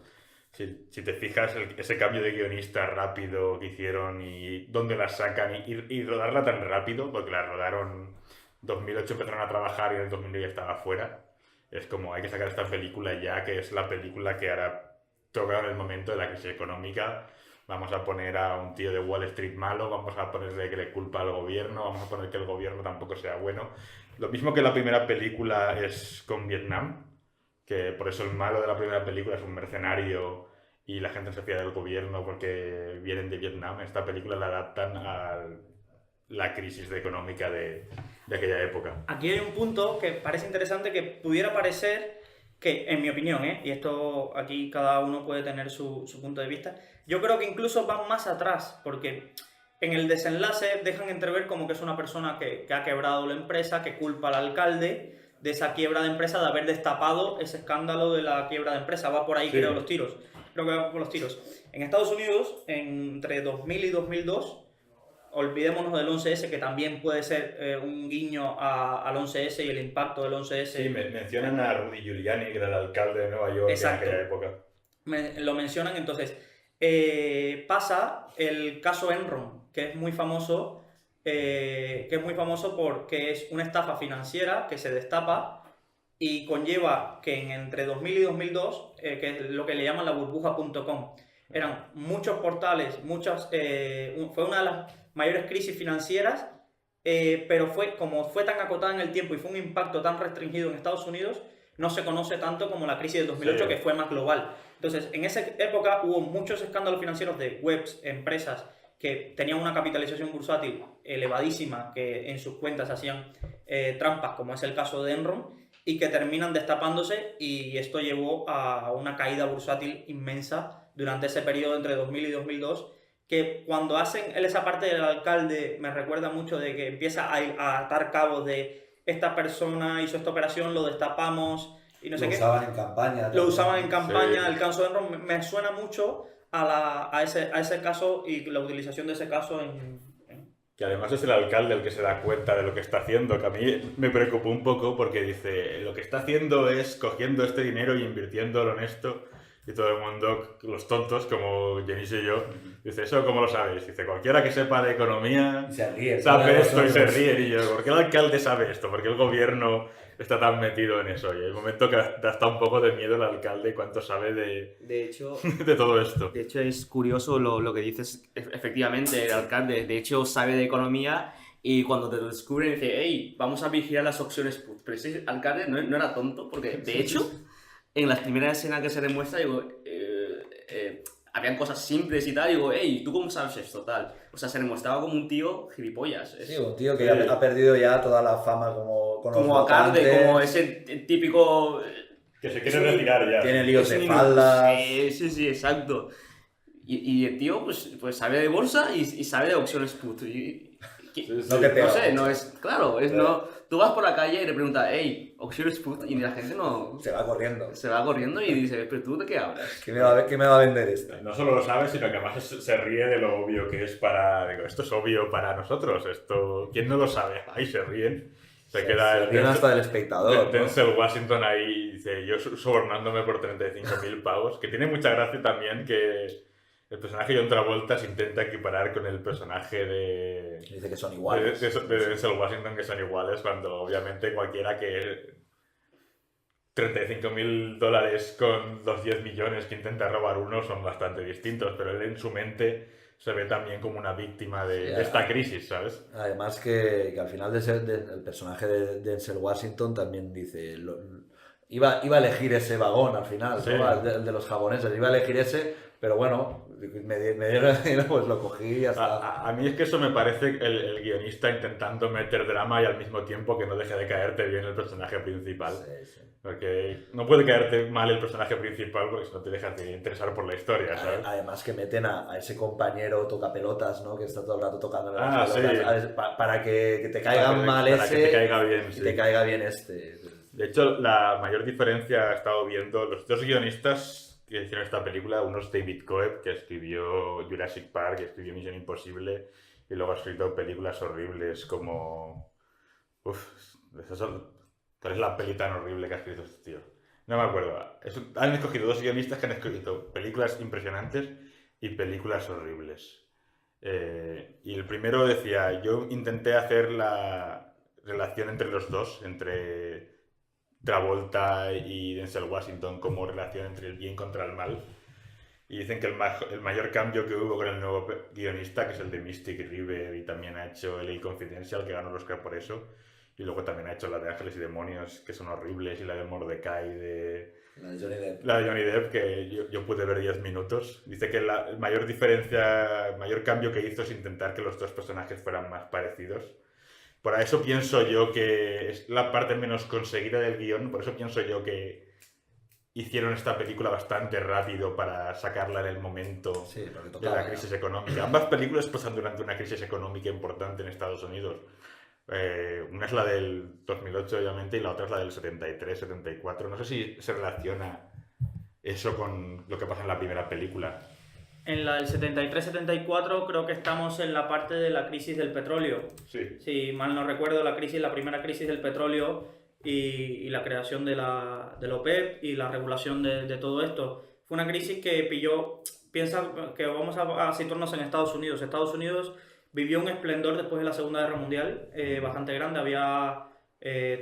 si te fijas, ese cambio de guionista rápido que hicieron y dónde la sacan y rodarla tan rápido, porque la rodaron en 2008, empezaron a trabajar y en el 2009 ya estaba fuera. Es como, hay que sacar esta película ya, que es la película que ahora toca en el momento de la crisis económica. Vamos a poner a un tío de Wall Street malo, vamos a ponerle que le culpa al gobierno, vamos a poner que el gobierno tampoco sea bueno. Lo mismo que la primera película es con Vietnam, que por eso el malo de la primera película es un mercenario y la gente se fía del gobierno porque vienen de Vietnam. Esta película la adaptan la crisis económica de aquella época. Aquí hay un punto que parece interesante, que pudiera parecer que, en mi opinión, y esto aquí cada uno puede tener su punto de vista, yo creo que incluso van más atrás, porque en el desenlace dejan entrever como que es una persona que ha quebrado la empresa, que culpa al alcalde de esa quiebra de empresa, de haber destapado ese escándalo de la quiebra de empresa. Va por ahí, Sí. creo, los tiros. Creo que va por los tiros. En Estados Unidos, entre 2000 y 2002, olvidémonos del 11S, que también puede ser un guiño al 11S y el impacto del 11S. Sí, mencionan a Rudy Giuliani, que era el alcalde de Nueva York Exacto. en aquella época. Lo mencionan, entonces pasa el caso Enron, que es muy famoso, porque es una estafa financiera que se destapa y conlleva que entre 2000 y 2002, que es lo que le llaman la burbuja.com, eran muchos portales, fue una de las mayores crisis financieras, pero como fue tan acotada en el tiempo y fue un impacto tan restringido en Estados Unidos, no se conoce tanto como la crisis del 2008, Sí. que fue más global. Entonces, en esa época hubo muchos escándalos financieros de webs, empresas que tenían una capitalización bursátil elevadísima, que en sus cuentas hacían trampas, como es el caso de Enron, y que terminan destapándose, y esto llevó a una caída bursátil inmensa durante ese periodo entre 2000 y 2002, que cuando hacen esa parte del alcalde me recuerda mucho de que empieza a atar cabos de esta persona hizo esta operación, lo destapamos y no sé qué. Lo usaban en campaña. Lo usaban en campaña, Sí. el caso de Enron me suena mucho a ese caso y la utilización de ese caso Que además es el alcalde el que se da cuenta de lo que está haciendo, que a mí me preocupó un poco porque dice, lo que está haciendo es cogiendo este dinero y invirtiéndolo en esto, y todo el mundo, los tontos como Jenis y yo, dice, ¿eso cómo lo sabes? Dice, cualquiera que sepa de economía Se ríe, sabe esto y se nosotros. ríe. Y yo, ¿por qué el alcalde sabe esto? ¿Por qué el gobierno está tan metido en eso? Y hay un momento que da hasta un poco de miedo el alcalde cuánto sabe De hecho, de todo esto. de hecho es curioso lo que dices. Efectivamente, el alcalde, de hecho, sabe de economía y cuando te lo descubren dice, hey, vamos a vigilar las opciones put. Pero ese alcalde no era tonto porque, de hecho, en las primeras escenas que se demuestra, digo, habían cosas simples y tal, digo, hey, ¿tú cómo sabes esto? Tal. O sea, se demostraba como un tío gilipollas. Sí, un tío que ha perdido ya toda la fama con los como alcalde, votantes. como ese típico... Que se quiere retirar ya. Tiene líos de un- faldas. Sí, exacto. Y el tío pues sabe de bolsa y sabe de opciones put. No te pega No sé, mucho. no es... Claro, no... Tú vas por la calle y le preguntas, hey, opciones put, y la gente no... Se va corriendo. Se va corriendo y dice, pero ¿tú de qué hablas? ¿Qué me va a vender esto? No solo lo sabe, sino que además se ríe de lo obvio que es para... Digo, esto es obvio para nosotros, esto... ¿Quién no lo sabe? Ahí se ríen. Se queda Se ríen hasta del espectador, ¿no? Denzel Washington ahí, dice, yo sobornándome por 35.000 pavos, que tiene mucha gracia también que el personaje de John Travolta se intenta equiparar con el personaje de... Dice que son iguales. De Denzel Washington, que son iguales, cuando obviamente cualquiera que... $35.000 con los 10 millones que intenta robar uno son bastante distintos, pero él en su mente se ve también como una víctima de esta crisis, ¿sabes? Además que al final el personaje de Denzel Washington también dice... Iba a elegir ese vagón al final, Sí. ¿no? El de los japoneses. Iba a elegir ese, pero bueno, me dieron dinero, pues lo cogí y ya está. A mí es que eso me parece el guionista intentando meter drama y al mismo tiempo que no deje de caerte bien el personaje principal. Sí. Porque no puede caerte mal el personaje principal porque si no te dejas de interesar por la historia, ¿sabes? Además que meten a ese compañero tocapelotas, ¿no? Que está todo el rato tocando las Sí. pelotas, para que te caiga mal para ese que te caiga bien, y sí. te caiga bien este. De hecho, la mayor diferencia he estado viendo, los dos guionistas que hicieron esta película, uno es David Coeb, que escribió Jurassic Park, que escribió Misión Imposible, y luego ha escrito películas horribles como... ¿Cuál es la peli tan horrible que ha escrito este tío? No me acuerdo. Han escogido dos guionistas que han escrito películas impresionantes y películas horribles. Y el primero decía, yo intenté hacer la relación entre los dos, entre Travolta y Denzel Washington, como relación entre el bien contra el mal. Y dicen que el mayor cambio que hubo con el nuevo guionista, que es el de Mystic River, y también ha hecho LA Confidential, que ganó el Oscar por eso, y luego también ha hecho la de Ángeles y Demonios, que son horribles, y la de Mordecai La de Johnny Depp. La de Johnny Depp, que yo pude ver 10 minutos. Dice que la mayor diferencia, el mayor cambio que hizo es intentar que los dos personajes fueran más parecidos. Por eso pienso yo que es la parte menos conseguida del guión, por eso pienso yo que hicieron esta película bastante rápido para sacarla en el momento de la crisis económica. Ambas películas pasan durante una crisis económica importante en Estados Unidos. Una es la del 2008, obviamente, y la otra es la del 73-74. No sé si se relaciona eso con lo que pasa en la primera película. En la del 73-74 creo que estamos en la parte de la crisis del petróleo. Sí. Si mal no recuerdo, la primera crisis del petróleo y la creación de la OPEP y la regulación de todo esto. Fue una crisis que pilló, piensa que vamos a situarnos en Estados Unidos. Estados Unidos vivió un esplendor después de la Segunda Guerra Mundial bastante grande.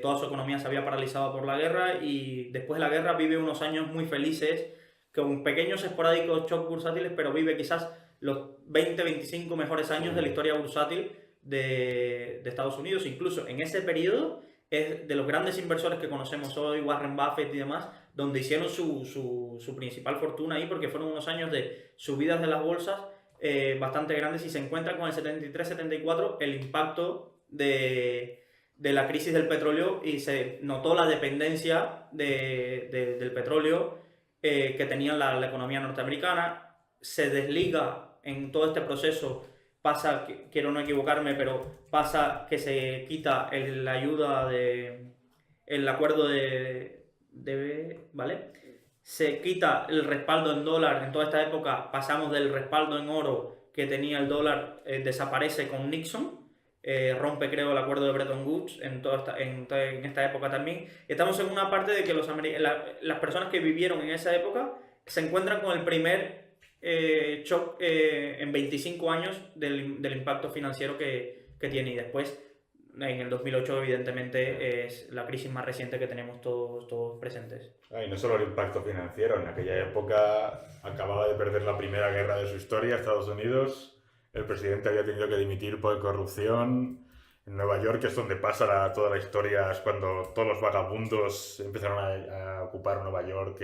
Toda su economía se había paralizado por la guerra y después de la guerra vive unos años muy felices con pequeños esporádicos shocks bursátiles, pero vive quizás los 20-25 mejores años de la historia bursátil de Estados Unidos. Incluso en ese periodo es de los grandes inversores que conocemos hoy, Warren Buffett y demás, donde hicieron su principal fortuna ahí, porque fueron unos años de subidas de las bolsas bastante grandes, y se encuentra con el 73-74 el impacto de la crisis del petróleo, y se notó la dependencia del petróleo que tenía la economía norteamericana. Se desliga en todo este proceso, pasa, quiero no equivocarme, pero pasa que se quita la ayuda el acuerdo ¿vale? Se quita el respaldo en dólar. En toda esta época pasamos del respaldo en oro que tenía el dólar, desaparece con Nixon, rompe, creo, el acuerdo de Bretton Woods en esta época también. Estamos en una parte de que las personas que vivieron en esa época se encuentran con el primer shock en 25 años del impacto financiero que tiene, y después en el 2008 evidentemente es la crisis más reciente que tenemos todos presentes. Y no solo el impacto financiero, en aquella época acababa de perder la primera guerra de su historia Estados Unidos, el presidente había tenido que dimitir por corrupción. En Nueva York es donde pasa toda la historia, es cuando todos los vagabundos empezaron a ocupar Nueva York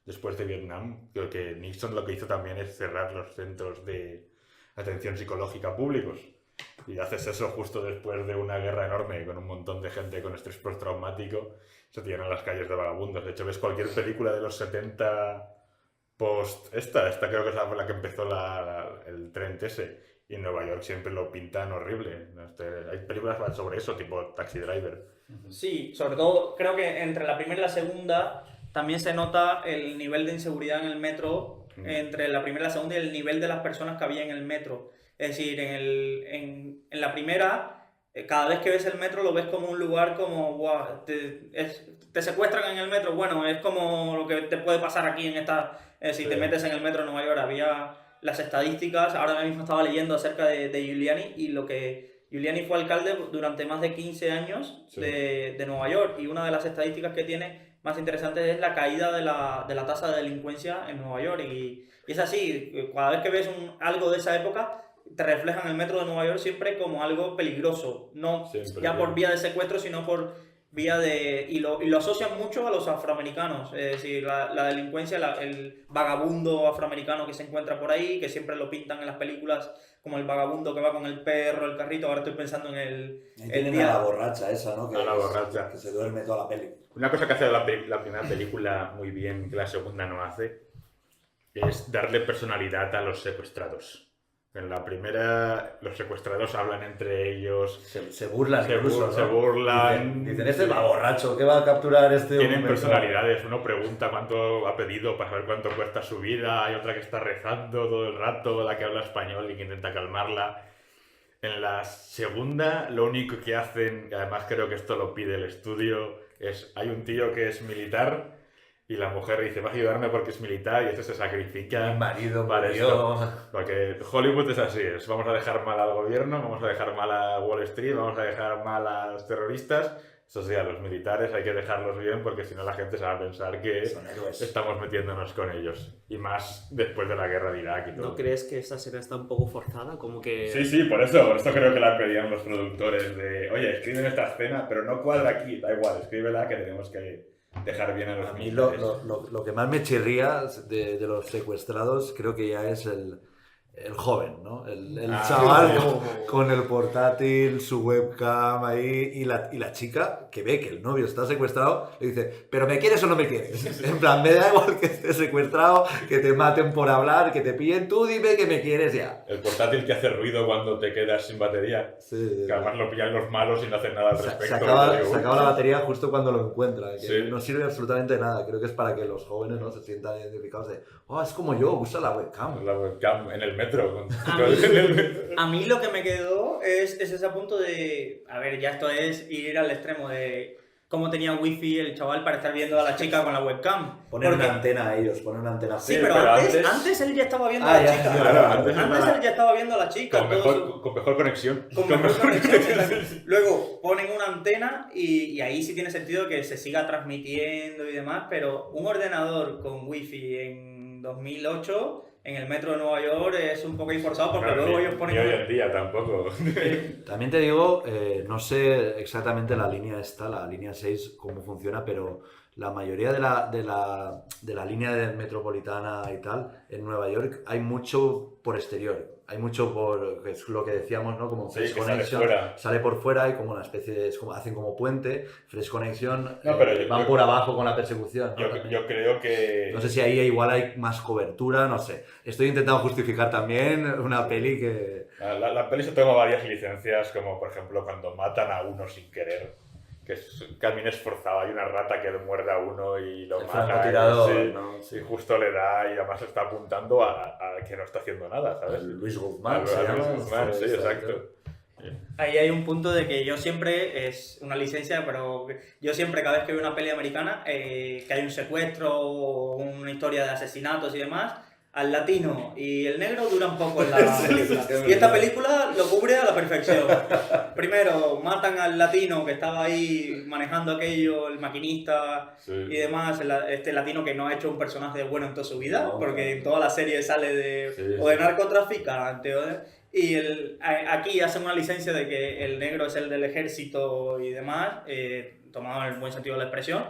después de Vietnam. Creo que Nixon lo que hizo también es cerrar los centros de atención psicológica públicos. Y haces eso justo después de una guerra enorme con un montón de gente con estrés postraumático. Se tiran a las calles de vagabundos. De hecho, ves cualquier película de los 70 post... Esta creo que es la que empezó el Trend ese. Y en Nueva York siempre lo pintan horrible. Hay películas sobre eso, tipo Taxi Driver. Sí, sobre todo creo que entre la primera y la segunda también se nota el nivel de inseguridad en el metro, entre la primera y la segunda, y el nivel de las personas que había en el metro. Es decir, en la primera, cada vez que ves el metro lo ves como un lugar como, wow, te secuestran en el metro. Bueno, es como lo que te puede pasar aquí si te metes en el metro de Nueva York. Había las estadísticas, ahora mismo estaba leyendo acerca de Giuliani, y lo que Giuliani fue alcalde durante más de 15 años de Nueva York, y una de las estadísticas que tiene más interesantes es la caída de la tasa de delincuencia en Nueva York, y es así, cada vez que ves algo de esa época te reflejan el metro de Nueva York siempre como algo peligroso, no siempre, ya por vía de secuestro, sino por vía y lo asocian mucho a los afroamericanos. Es decir, la delincuencia, el vagabundo afroamericano que se encuentra por ahí, que siempre lo pintan en las películas como el vagabundo que va con el perro, el carrito. Ahora estoy pensando en el tienen a la borracha esa, ¿no? La borracha. Que se duerme toda la peli. Una cosa que hace la primera película muy bien, que la segunda no hace, es darle personalidad a los secuestrados. En la primera, los secuestrados hablan entre ellos. Se burlan incluso, ¿no? Se burlan. Dicen, este va borracho, ¿qué va a capturar este hombre? Tienen personalidades. Uno pregunta cuánto ha pedido para saber cuánto cuesta su vida. Hay otra que está rezando todo el rato, la que habla español y que intenta calmarla. En la segunda, lo único que hacen, y además creo que esto lo pide el estudio, es hay un tío que es militar y la mujer dice, vas a ayudarme porque es militar, y este se sacrifica. Mi marido para murió. esto. Porque Hollywood es así, vamos a dejar mal al gobierno, vamos a dejar mal a Wall Street, vamos a dejar mal a los terroristas. Eso sí, a los militares hay que dejarlos bien, porque si no la gente se va a pensar que estamos metiéndonos con ellos. Y más después de la guerra de Irak y todo. ¿No crees que esta escena está un poco forzada? Como que... Sí, por esto creo que la pedían los productores de, oye, escriben esta escena, pero no cuadra aquí, da igual, escríbela que tenemos que dejar bien a los A mí militares. lo que más me chirría de los secuestrados creo que ya es el joven, ¿no? El chaval con el portátil, su webcam ahí, y la chica que ve que el novio está secuestrado le dice, ¿pero me quieres o no me quieres? En plan, me da igual que estés secuestrado, que te maten por hablar, que te pillen, tú dime que me quieres ya. El portátil que hace ruido cuando te quedas sin batería. Sí, que además lo pillan los malos y no hacen nada al respecto. Se acaba la batería justo cuando lo encuentra, que no sirve absolutamente de nada. Creo que es para que los jóvenes, ¿no?, se sientan identificados de, oh, es como yo, usa la webcam. La webcam en el metro. A mí lo que me quedó es ese punto de, a ver, ya esto es ir al extremo de cómo tenía wifi el chaval para estar viendo a la chica con la webcam. Poner una antena a ellos, poner una antena. Sí, pero antes él ya estaba viendo a la chica. Claro, antes él ya estaba viendo a la chica. Con mejor conexión. Con mejor conexión. Luego ponen una antena y ahí sí tiene sentido que se siga transmitiendo y demás, pero un ordenador con wifi en 2008 en el metro de Nueva York es un poco forzado porque luego ellos ponen... Y hoy en día tampoco. También te digo, no sé exactamente la línea 6, cómo funciona, pero la mayoría de la línea metropolitana y tal, en Nueva York, hay mucho por exterior. Hay mucho por, es lo que decíamos, ¿no? Como Fresh Connection, sale por fuera y como una especie de, hacen como puente, Fresh Connection, van por abajo con la persecución, ¿no? Yo creo que... No sé si ahí igual hay más cobertura, no sé. Estoy intentando justificar también una peli que... La peli se toma varias licencias, como por ejemplo cuando matan a uno sin querer, que es un camino esforzado, hay una rata que muerde a uno y lo mata, y justo le da y además está apuntando a que no está haciendo nada, ¿sabes? Luis Guzmán. Luis Guzmán, sí, exacto. Ahí hay un punto de que yo siempre, es una licencia, pero yo siempre cada vez que veo una peli americana, que hay un secuestro o una historia de asesinatos y demás, al latino y el negro duran poco en la película. Y esta película lo cubre a la perfección. Primero matan al latino que estaba ahí manejando aquello, el maquinista y demás, este latino que no ha hecho un personaje bueno en toda su vida, porque en toda la serie sale de narcotraficante y aquí hacen una licencia de que el negro es el del ejército y demás, tomado en el buen sentido de la expresión.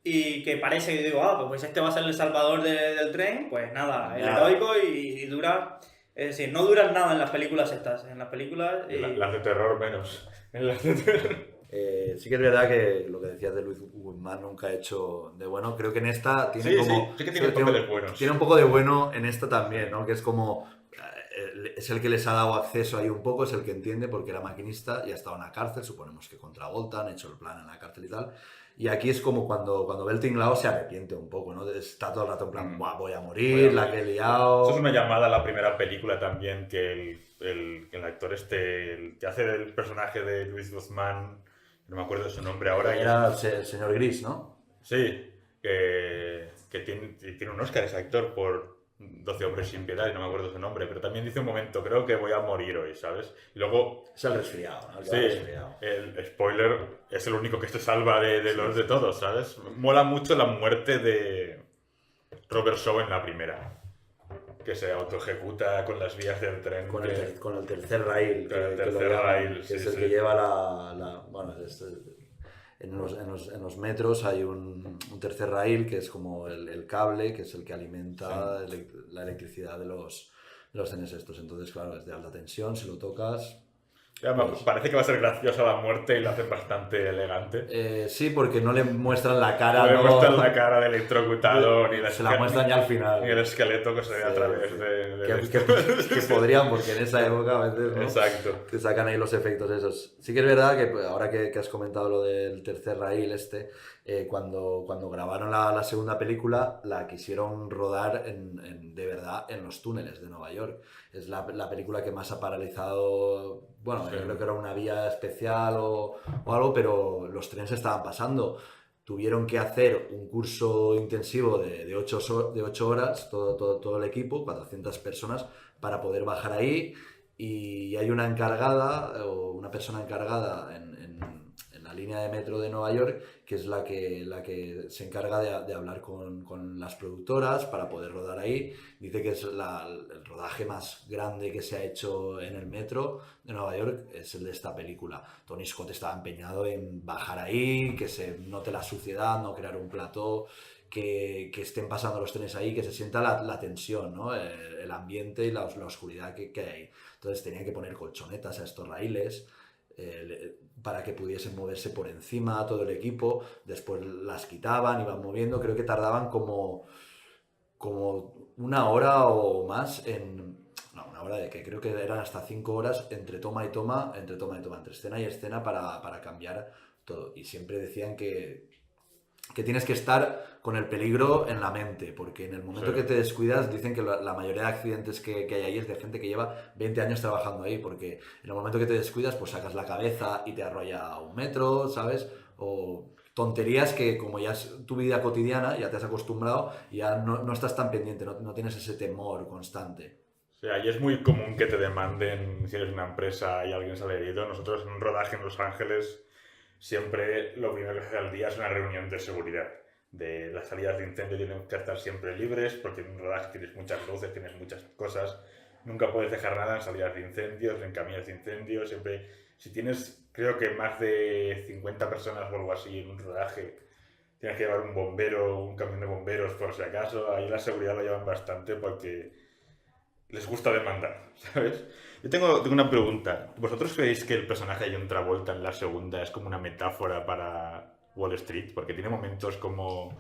Y que parece que digo, pues este va a ser el salvador del tren, pues nada, el heroico y dura, es decir, no duran nada en las películas estas, en las películas... Las de terror menos. Sí que es verdad que lo que decías de Luis Guzmán nunca ha hecho de bueno, creo que en esta tiene sí que tiene un poco de buenos. Tiene un poco de bueno en esta también, ¿no? Que es como... es el que les ha dado acceso ahí un poco, es el que entiende porque era maquinista y ha estado en la cárcel, suponemos que contra Volta, han hecho el plan en la cárcel y tal. Y aquí es como cuando ve el tinglao se arrepiente un poco, ¿no? Está todo el rato en plan, voy a morir, la que he liado... Eso es una llamada a la primera película también, que el actor el que hace el personaje de Luis Guzmán, no me acuerdo de su nombre ahora. Era el señor Gris, ¿no? Sí, que tiene un Oscar ese actor por 12 hombres sin piedad, y no me acuerdo su nombre, pero también dice un momento, creo que voy a morir hoy, ¿sabes? Y luego... Es el resfriado, ¿no? El spoiler es el único que se salva de todos, ¿sabes? Mola mucho la muerte de Robert Shaw en la primera, que se autoejecuta con las vías del tren. Con el tercer rail. Que es el que lleva bueno, en los metros hay un tercer rail que es como el cable, que es el que alimenta la electricidad de los trenes estos. Entonces, claro, es de alta tensión, si lo tocas... Parece que va a ser graciosa la muerte y la hacen bastante elegante. Sí, porque no le muestran la cara. No le muestran la cara del electrocutado, se la muestran ya al final. Ni el esqueleto que se ve a través que podrían, porque en esa época a veces, ¿no? Exacto. Te sacan ahí los efectos esos. Sí que es verdad que ahora que has comentado lo del tercer rail cuando grabaron la segunda película la quisieron rodar de verdad en los túneles de Nueva York. Es la película que más ha paralizado, bueno, yo creo que era una vía especial o algo, pero los trenes estaban pasando. Tuvieron que hacer un curso intensivo de 8 horas, todo el equipo, 400 personas, para poder bajar ahí, y hay una encargada o una persona encargada en la línea de metro de Nueva York, que es la que se encarga de hablar con las productoras para poder rodar ahí. Dice que es el rodaje más grande que se ha hecho en el metro de Nueva York, es el de esta película. Tony Scott estaba empeñado en bajar ahí, que se note la suciedad, no crear un plató, que estén pasando los trenes ahí, que se sienta la tensión, ¿no? El ambiente y la oscuridad que hay ahí. Entonces tenían que poner colchonetas a estos raíles para que pudiesen moverse por encima todo el equipo. Después las quitaban, iban moviendo. Creo que tardaban como 1 hora o más no, 1 hora de que creo que eran hasta 5 horas entre toma y toma, entre escena y escena para cambiar todo. Y siempre decían que tienes que estar con el peligro en la mente, porque en el momento que te descuidas, dicen que la mayoría de accidentes que hay ahí es de gente que lleva 20 años trabajando ahí, porque en el momento que te descuidas, pues sacas la cabeza y te arrolla 1 metro, ¿sabes? O tonterías que como ya es tu vida cotidiana, ya te has acostumbrado y ya no estás tan pendiente, no tienes ese temor constante. O sea, y es muy común que te demanden si eres una empresa y alguien sale herido. Nosotros en un rodaje en Los Ángeles siempre lo primero que se hace al día es una reunión de seguridad. De las salidas de incendio tienen que estar siempre libres, porque en un rodaje tienes muchas luces, tienes muchas cosas. Nunca puedes dejar nada en salidas de incendios, en caminos de incendios. Siempre, si tienes, creo que más de 50 personas o algo así en un rodaje, tienes que llevar un bombero, un camión de bomberos por si acaso. Ahí la seguridad lo llevan bastante porque les gusta demandar, ¿sabes? Yo tengo una pregunta. ¿Vosotros creéis que el personaje de John Travolta en la segunda es como una metáfora para Wall Street? Porque tiene momentos como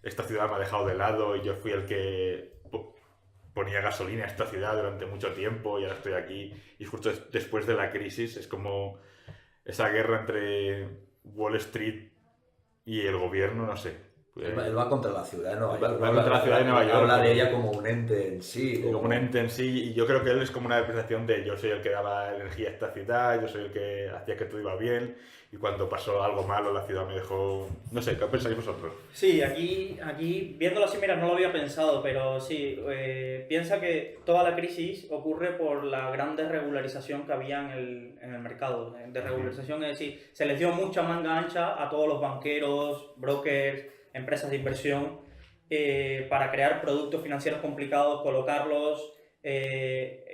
esta ciudad me ha dejado de lado y yo fui el que ponía gasolina a esta ciudad durante mucho tiempo y ahora estoy aquí. Y justo después de la crisis es como esa guerra entre Wall Street y el gobierno, no sé. Él va contra la ciudad de Nueva York. Va contra la ciudad de Nueva York. Habla de ella como un ente en sí. Como un ente en sí, y yo creo que él es como una representación de yo soy el que daba energía a esta ciudad, yo soy el que hacía que todo iba bien, y cuando pasó algo malo la ciudad me dejó... No sé, ¿qué pensáis vosotros? Sí, aquí viéndolo así, mira, no lo había pensado, pero sí, piensa que toda la crisis ocurre por la gran desregularización que había en el mercado. Desregularización es decir, se les dio mucha manga ancha a todos los banqueros, brokers, empresas de inversión para crear productos financieros complicados, colocarlos,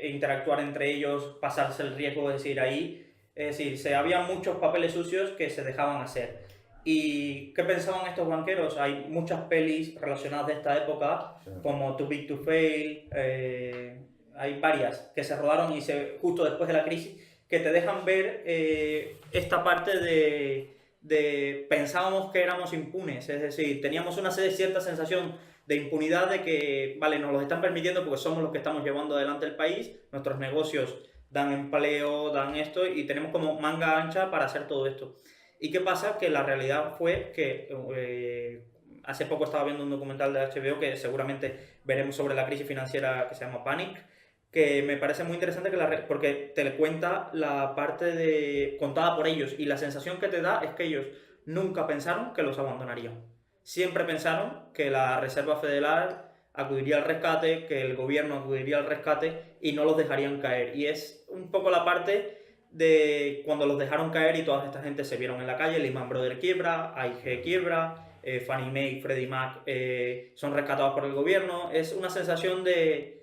interactuar entre ellos, pasarse el riesgo, es decir, había muchos papeles sucios que se dejaban hacer. ¿Y qué pensaban estos banqueros? Hay muchas pelis relacionadas de esta época, como Too Big to Fail, hay varias que se rodaron justo después de la crisis, que te dejan ver esta parte de pensábamos que éramos impunes, es decir, teníamos una cierta sensación de impunidad de que, vale, nos lo están permitiendo porque somos los que estamos llevando adelante el país, nuestros negocios dan empleo, dan esto y tenemos como manga ancha para hacer todo esto. ¿Y qué pasa? Que la realidad fue que hace poco estaba viendo un documental de HBO que seguramente veremos sobre la crisis financiera que se llama Panic, que me parece muy interesante porque te le cuenta la parte contada por ellos y la sensación que te da es que ellos nunca pensaron que los abandonarían. Siempre pensaron que la Reserva Federal acudiría al rescate, que el gobierno acudiría al rescate y no los dejarían caer. Y es un poco la parte de cuando los dejaron caer y toda esta gente se vieron en la calle, Lehman Brothers quiebra, AIG quiebra, Fannie Mae, Freddie Mac son rescatados por el gobierno. Es una sensación de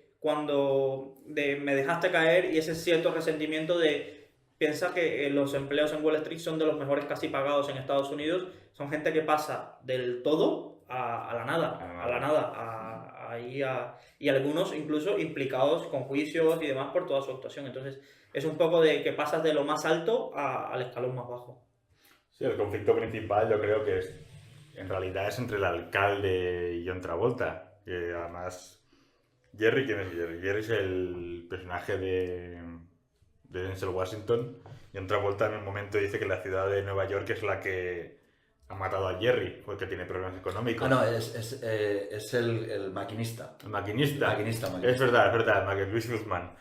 me dejaste caer y ese cierto resentimiento piensa que los empleos en Wall Street son de los mejores casi pagados en Estados Unidos, son gente que pasa del todo a la nada, y algunos incluso implicados con juicios y demás por toda su actuación. Entonces es un poco de que pasas de lo más alto al escalón más bajo. Sí, el conflicto principal yo creo que en realidad es entre el alcalde y John Travolta, que además... Jerry, ¿quién es Jerry? Jerry es el personaje de Denzel Washington. Y John Travolta en un momento dice que la ciudad de Nueva York es la que ha matado a Jerry, porque tiene problemas económicos. No, es el maquinista. El maquinista. Maquinista. Es verdad, Luis Guzmán.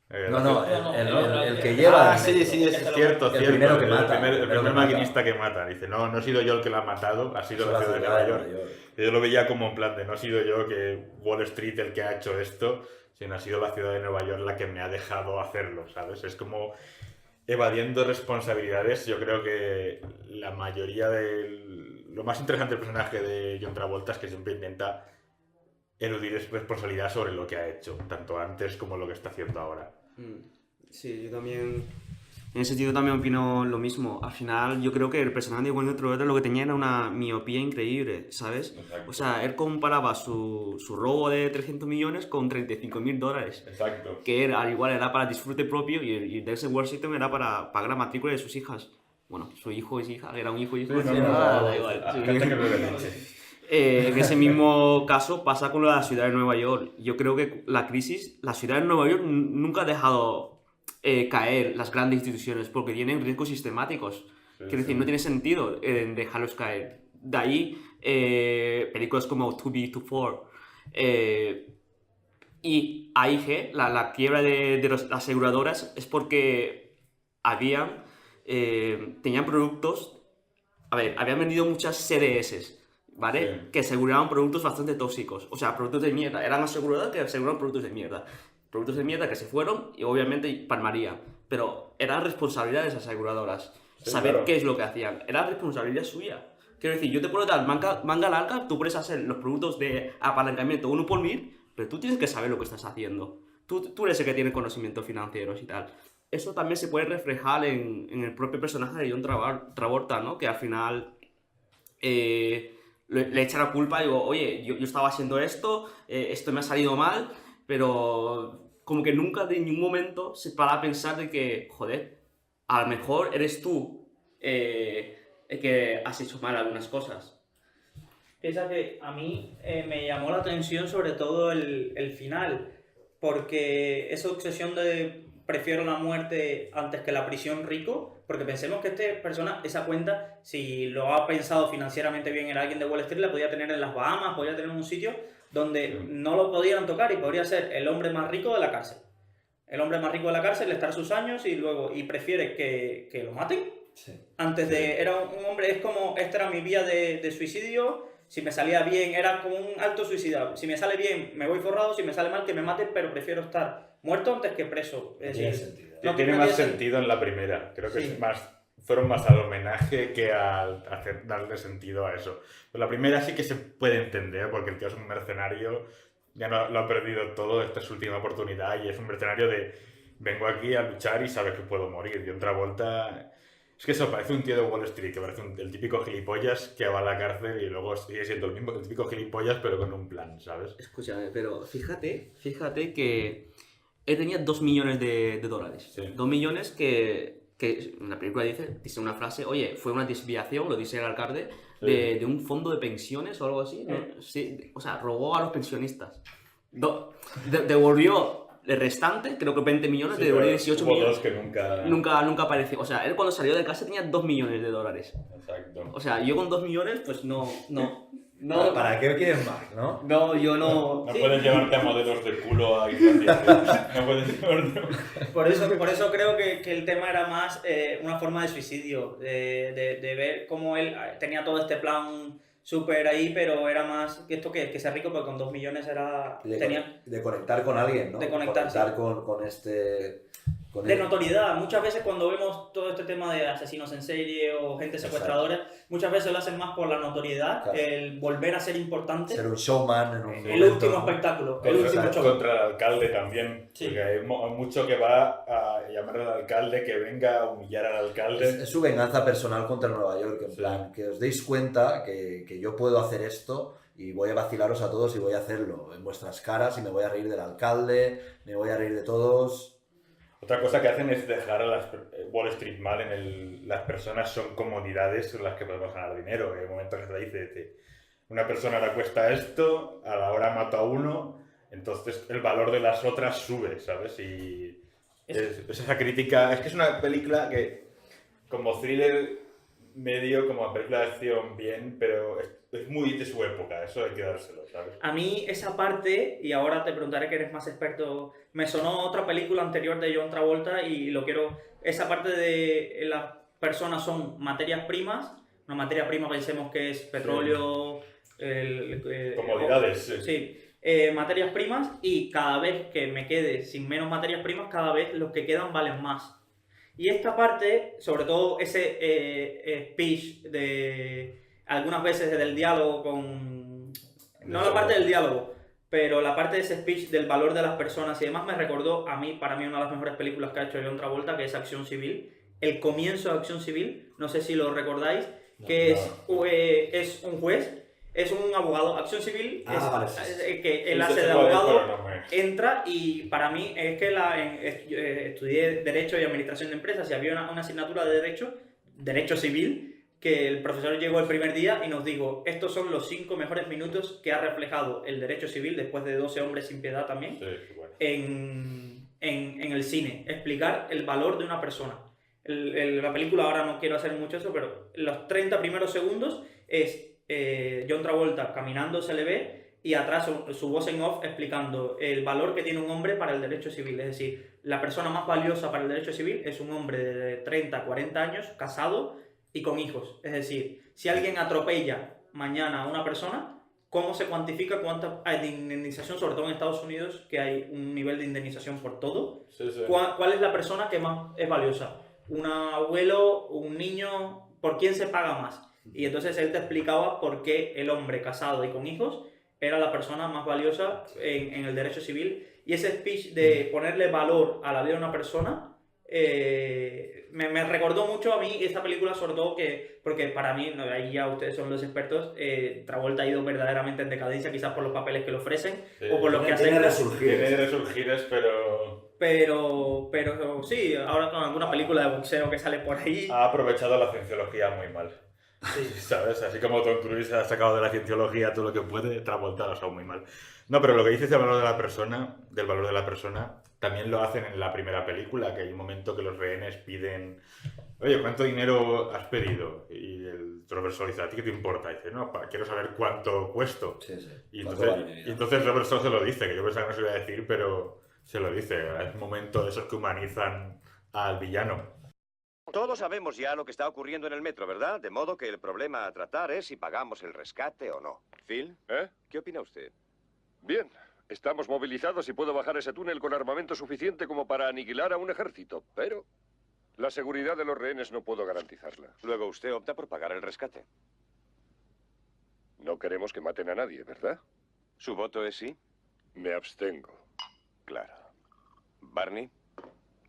El que lleva... sí, es cierto. El primero que mata. El primer maquinista que mata. Dice, no he sido yo el que lo ha matado, ha sido la ciudad de Nueva York. Yo lo veía como en plan de, no ha sido yo que Wall Street el que ha hecho esto, sino ha sido la ciudad de Nueva York la que me ha dejado hacerlo, ¿sabes? Es como... evadiendo responsabilidades. Yo creo que la mayoría lo más interesante del personaje de John Travolta es que siempre intenta eludir responsabilidad sobre lo que ha hecho, tanto antes como lo que está haciendo ahora. Sí, yo también... En ese sentido también opino lo mismo. Al final yo creo que el personaje de John Travolta lo que tenía era una miopía increíble, ¿sabes? Exacto. O sea, él comparaba su robo de 300 millones con $35.000. Exacto. Que al igual era para disfrute propio y Denzel Washington era para pagar la matrícula de sus hijas. Bueno, su hijo y su hija, era un hijo y hija. Sí, da igual. En ese mismo caso pasa con la ciudad de Nueva York. Yo creo que la ciudad de Nueva York nunca ha dejado caer las grandes instituciones porque tienen riesgos sistemáticos. Quiero decir, no tiene sentido dejarlos caer. De ahí películas como Too Big to Fall y AIG, la quiebra de las aseguradoras es porque tenían productos, habían vendido muchas CDS, ¿vale? Sí. Que aseguraban productos bastante tóxicos, o sea, productos de mierda, eran aseguradoras que aseguraban productos de mierda que se fueron y obviamente palmarían, pero era responsabilidad de esas aseguradoras, saber qué es lo que hacían, era responsabilidad suya. Quiero decir, yo te puedo dar manga larga, tú puedes hacer los productos de apalancamiento 1 por 1000, pero tú tienes que saber lo que estás haciendo. Tú eres el que tiene conocimientos financieros y tal. Eso también se puede reflejar en el propio personaje de John Travolta, ¿no? Que al final le echa la culpa y digo, oye, yo estaba haciendo esto me ha salido mal, pero como que nunca de ningún momento se para a pensar de que, joder, a lo mejor eres tú el que has hecho mal algunas cosas. Piensa que a mí me llamó la atención sobre todo el final, porque esa obsesión de prefiero la muerte antes que la prisión rico, porque pensemos que esa cuenta, si lo ha pensado financieramente bien, era alguien de Wall Street, la podía tener en las Bahamas, podía tener en un sitio donde no lo podían tocar y podría ser el hombre más rico de la cárcel. El hombre más rico de la cárcel, estar sus años y prefiere que lo maten. Sí. Antes de... Era un hombre, es como, esta era mi vía de suicidio, si me salía bien, era como un alto suicidio. Si me sale bien, me voy forrado, si me sale mal, que me maten, pero prefiero estar muerto antes que preso. Tiene sentido. Tiene más sentido en la primera. Creo que fueron más al homenaje que a darle sentido a eso. Pero la primera sí que se puede entender, porque el tío es un mercenario, ya lo ha perdido todo, esta es su última oportunidad, y es un mercenario de vengo aquí a luchar y sabes que puedo morir. Y otra vuelta... Es que eso parece un tío de Wall Street, que parece el típico gilipollas que va a la cárcel y luego sigue siendo el mismo que el típico gilipollas, pero con un plan, ¿sabes? Escúchame, pero fíjate que él tenía $2 millones de dólares. Sí. 2 millones que en la película dice una frase, oye, fue una desviación, lo dice el alcalde, de un fondo de pensiones o algo así, ¿no? Sí, o sea, robó a los pensionistas. Devolvió el restante, creo que 20 millones, devolvió 18 millones. Dos que nunca apareció. O sea, él cuando salió de casa tenía $2 millones de dólares. Exacto. O sea, yo con 2 millones, pues no. ¿Para qué quieres más, no? No, yo no. No puedes llevarte a modelos de culo a Islandia. No puedes llevarte. Por eso creo que el tema era más una forma de suicidio, de ver cómo él tenía todo este plan súper ahí, pero era más que esto que ser rico, porque con 2 millones era... De conectar con alguien, ¿no? De conectar con este... De notoriedad. Muchas veces cuando vemos todo este tema de asesinos en serie o gente secuestradora, muchas veces lo hacen más por la notoriedad, el volver a ser importante. Ser un showman en un el último espectáculo. Contra el alcalde también. Sí. Porque hay mucho que va a llamar al alcalde, que venga a humillar al alcalde. Es su venganza personal contra Nueva York, en plan, que os deis cuenta que yo puedo hacer esto y voy a vacilaros a todos y voy a hacerlo en vuestras caras y me voy a reír del alcalde, me voy a reír de todos. Otra cosa que hacen es dejar a Wall Street mal las personas son comodidades en las que podemos ganar dinero. En el momento que se dice una persona le cuesta esto, a la hora mato a uno, entonces el valor de las otras sube, ¿sabes? Y es esa crítica. Es que es una película que, como thriller medio, como película de acción bien, pero es muy de su época, eso hay que dárselo, ¿sabes? A mí esa parte, y ahora te preguntaré que eres más experto, me sonó otra película anterior de John Travolta y esa parte de las personas son materias primas, una materia prima pensemos que es petróleo, comodidades, sí. Materias primas, y cada vez que me quede sin menos materias primas, cada vez los que quedan valen más. Y esta parte, sobre todo ese speech de algunas veces del diálogo con... No la parte del diálogo, pero la parte de ese speech del valor de las personas y demás me recordó para mí una de las mejores películas que ha hecho John Travolta, que es Acción Civil. El comienzo de Acción Civil, no sé si lo recordáis, es un juez, es un abogado. Acción Civil que él hace de abogado, entra, y para mí es que estudié Derecho y Administración de Empresas y había una asignatura de Derecho Civil, que el profesor llegó el primer día y nos dijo: estos son los 5 mejores minutos que ha reflejado el derecho civil, después de 12 hombres sin piedad también, en el cine. Explicar el valor de una persona. La película, ahora no quiero hacer mucho eso, pero los 30 primeros segundos es John Travolta caminando, se le ve, y atrás su voz en off explicando el valor que tiene un hombre para el derecho civil. Es decir, la persona más valiosa para el derecho civil es un hombre de 30, 40 años, casado y con hijos. Es decir, si alguien atropella mañana a una persona, ¿cómo se cuantifica cuánta hay de indemnización? Sobre todo en Estados Unidos, que hay un nivel de indemnización por todo. ¿Cuál es la persona que más es valiosa? ¿Un abuelo, un niño? ¿Por quién se paga más? Y entonces él te explicaba por qué el hombre casado y con hijos era la persona más valiosa en el derecho civil. Y ese speech de ponerle valor a la vida de una persona me recordó mucho a mí esta película, sobre todo porque para mí, ahí ya ustedes son los expertos, Travolta ha ido verdaderamente en decadencia, quizás por los papeles que le ofrecen o por los que hacen. Tiene resurgires, pero sí, ahora con alguna película de boxeo que sale por ahí. Ha aprovechado la cienciología muy mal. Sí, ¿sabes? Así como Tom Cruise ha sacado de la cienciología todo lo que puede, Travolta lo ha usado muy mal. No, pero lo que dices del valor de la persona, también lo hacen en la primera película, que hay un momento que los rehenes piden: oye, ¿cuánto dinero has pedido? Y el Robert Shaw dice: ¿a ti qué te importa? Y dice: no, quiero saber cuánto cuesto. Y entonces Robert Shaw se lo dice, que yo pensaba que no se lo iba a decir, pero se lo dice. Es un momento de esos que humanizan al villano. Todos sabemos ya lo que está ocurriendo en el metro, ¿verdad? De modo que el problema a tratar es si pagamos el rescate o no. Phil, ¿qué opina usted? Bien, estamos movilizados y puedo bajar ese túnel con armamento suficiente como para aniquilar a un ejército, pero la seguridad de los rehenes no puedo garantizarla. Luego usted opta por pagar el rescate. No queremos que maten a nadie, ¿verdad? ¿Su voto es sí? Me abstengo. Claro. ¿Barney?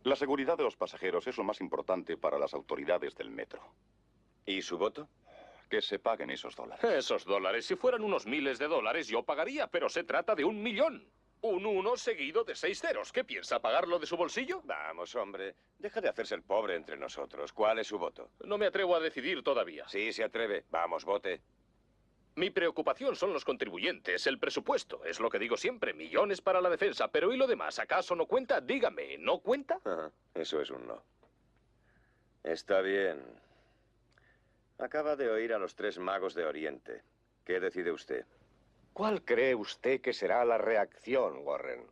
La seguridad de los pasajeros es lo más importante para las autoridades del metro. ¿Y su voto? Que se paguen esos dólares. Esos dólares, si fueran unos miles de dólares, yo pagaría, pero se trata de 1 millón. Un 1 seguido de 6 ceros. ¿Qué piensa, pagarlo de su bolsillo? Vamos, hombre. Deja de hacerse el pobre entre nosotros. ¿Cuál es su voto? No me atrevo a decidir todavía. Sí, se atreve. Vamos, vote. Mi preocupación son los contribuyentes, el presupuesto. Es lo que digo siempre, millones para la defensa. Pero ¿y lo demás? ¿Acaso no cuenta? Dígame, ¿no cuenta? Eso es un no. Está bien. Acaba de oír a los 3 magos de Oriente. ¿Qué decide usted? ¿Cuál cree usted que será la reacción, Warren?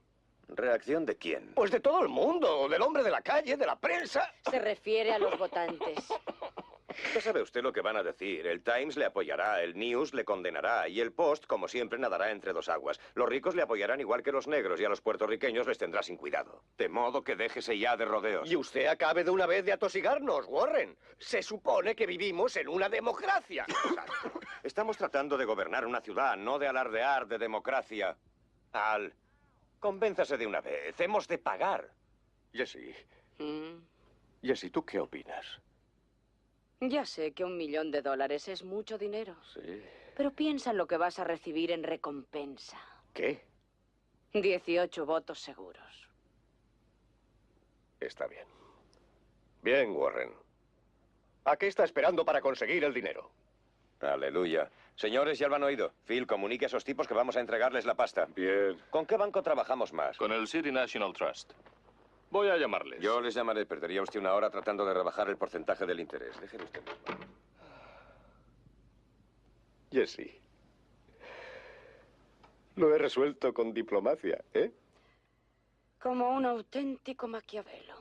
¿Reacción de quién? Pues de todo el mundo, del hombre de la calle, de la prensa. Se refiere a los votantes. Ya sabe usted lo que van a decir. El Times le apoyará, el News le condenará y el Post, como siempre, nadará entre 2 aguas. Los ricos le apoyarán igual que los negros y a los puertorriqueños les tendrá sin cuidado. De modo que déjese ya de rodeos. Y usted acabe de una vez de atosigarnos, Warren. Se supone que vivimos en una democracia. Estamos tratando de gobernar una ciudad, no de alardear de democracia. Al, convénzase de una vez. Hemos de pagar. Jessie. Jessie, ¿tú qué opinas? Ya sé que $1 millón es mucho dinero. Sí. Pero piensa en lo que vas a recibir en recompensa. ¿Qué? 18 votos seguros. Está bien. Bien, Warren. ¿A qué está esperando para conseguir el dinero? Aleluya. Señores, ya lo han oído. Phil, comunique a esos tipos que vamos a entregarles la pasta. Bien. ¿Con qué banco trabajamos más? Con el City National Trust. Voy a llamarles. Yo les llamaré. Perdería usted 1 hora tratando de rebajar el porcentaje del interés. Déjelo usted mismo. Jessie. Lo he resuelto con diplomacia, ¿eh? Como un auténtico Maquiavelo.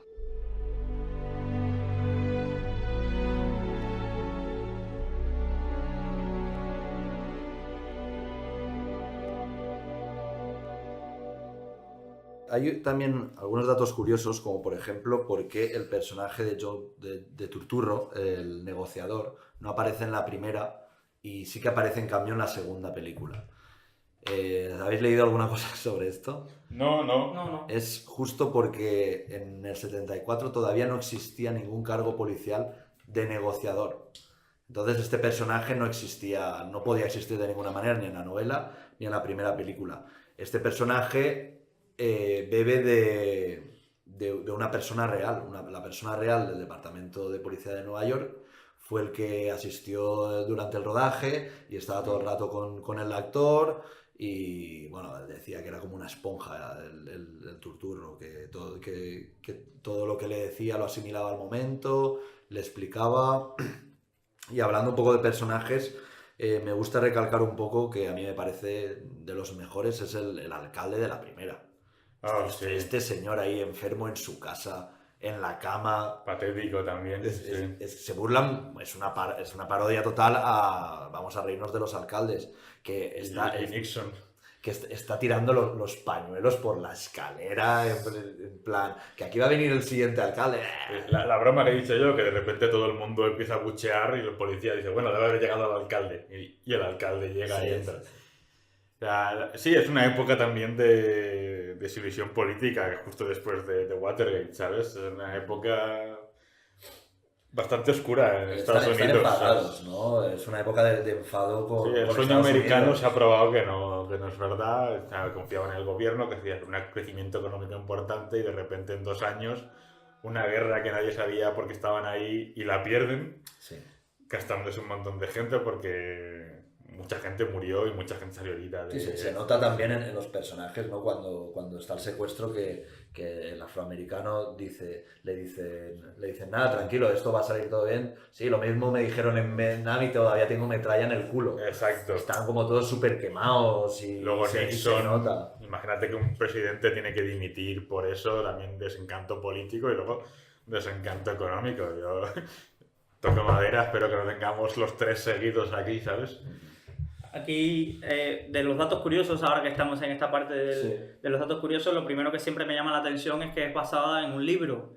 Hay también algunos datos curiosos, como por ejemplo, por qué el personaje de Joe de Turturro, el negociador, no aparece en la primera y sí que aparece en cambio en la segunda película. ¿Habéis leído alguna cosa sobre esto? No. Es justo porque en el 74 todavía no existía ningún cargo policial de negociador. Entonces este personaje no existía, no podía existir de ninguna manera, ni en la novela ni en la primera película. Este personaje bebe de una persona real. La persona real del Departamento de Policía de Nueva York fue el que asistió durante el rodaje y estaba todo el rato con el actor. Y bueno, decía que era como una esponja el Turturro, que todo lo que le decía lo asimilaba al momento, le explicaba. Y hablando un poco de personajes, me gusta recalcar un poco que a mí me parece de los mejores es el alcalde de la primera. Este señor ahí enfermo en su casa, en la cama. Patético también. Se burlan, es una parodia total a vamos a reírnos de los alcaldes. Que está, Nixon. Que está tirando los pañuelos por la escalera, en plan, que aquí va a venir el siguiente alcalde. La broma que he dicho yo, que de repente todo el mundo empieza a buchear y el policía dice, bueno, debe haber llegado el alcalde. Y el alcalde llega y entra. O sea, sí, es una época también de desilusión política, justo después de Watergate, ¿sabes? Es una época bastante oscura en Estados Unidos. Están enfadados, ¿no? Es una época de enfado con el sueño americano se ha probado que no es verdad. O sea, confiaban en el gobierno, que hacía un crecimiento económico importante y de repente en 2 años una guerra que nadie sabía por qué estaban ahí y la pierden, gastándose un montón de gente porque mucha gente murió y mucha gente salió herida. Se nota también en los personajes, ¿no? Cuando está el secuestro que el afroamericano le dicen, nada, tranquilo, esto va a salir todo bien. Sí, lo mismo me dijeron en Vietnam y todavía tengo metralla en el culo. Exacto. Están como todos súper quemados y luego se Nixon, nota. Imagínate que un presidente tiene que dimitir por eso, también desencanto político y luego desencanto económico. Yo toco madera, espero que no tengamos los 3 seguidos aquí, ¿sabes? Aquí, de los datos curiosos, ahora que estamos en esta parte de los datos curiosos, lo primero que siempre me llama la atención es que es basada en un libro.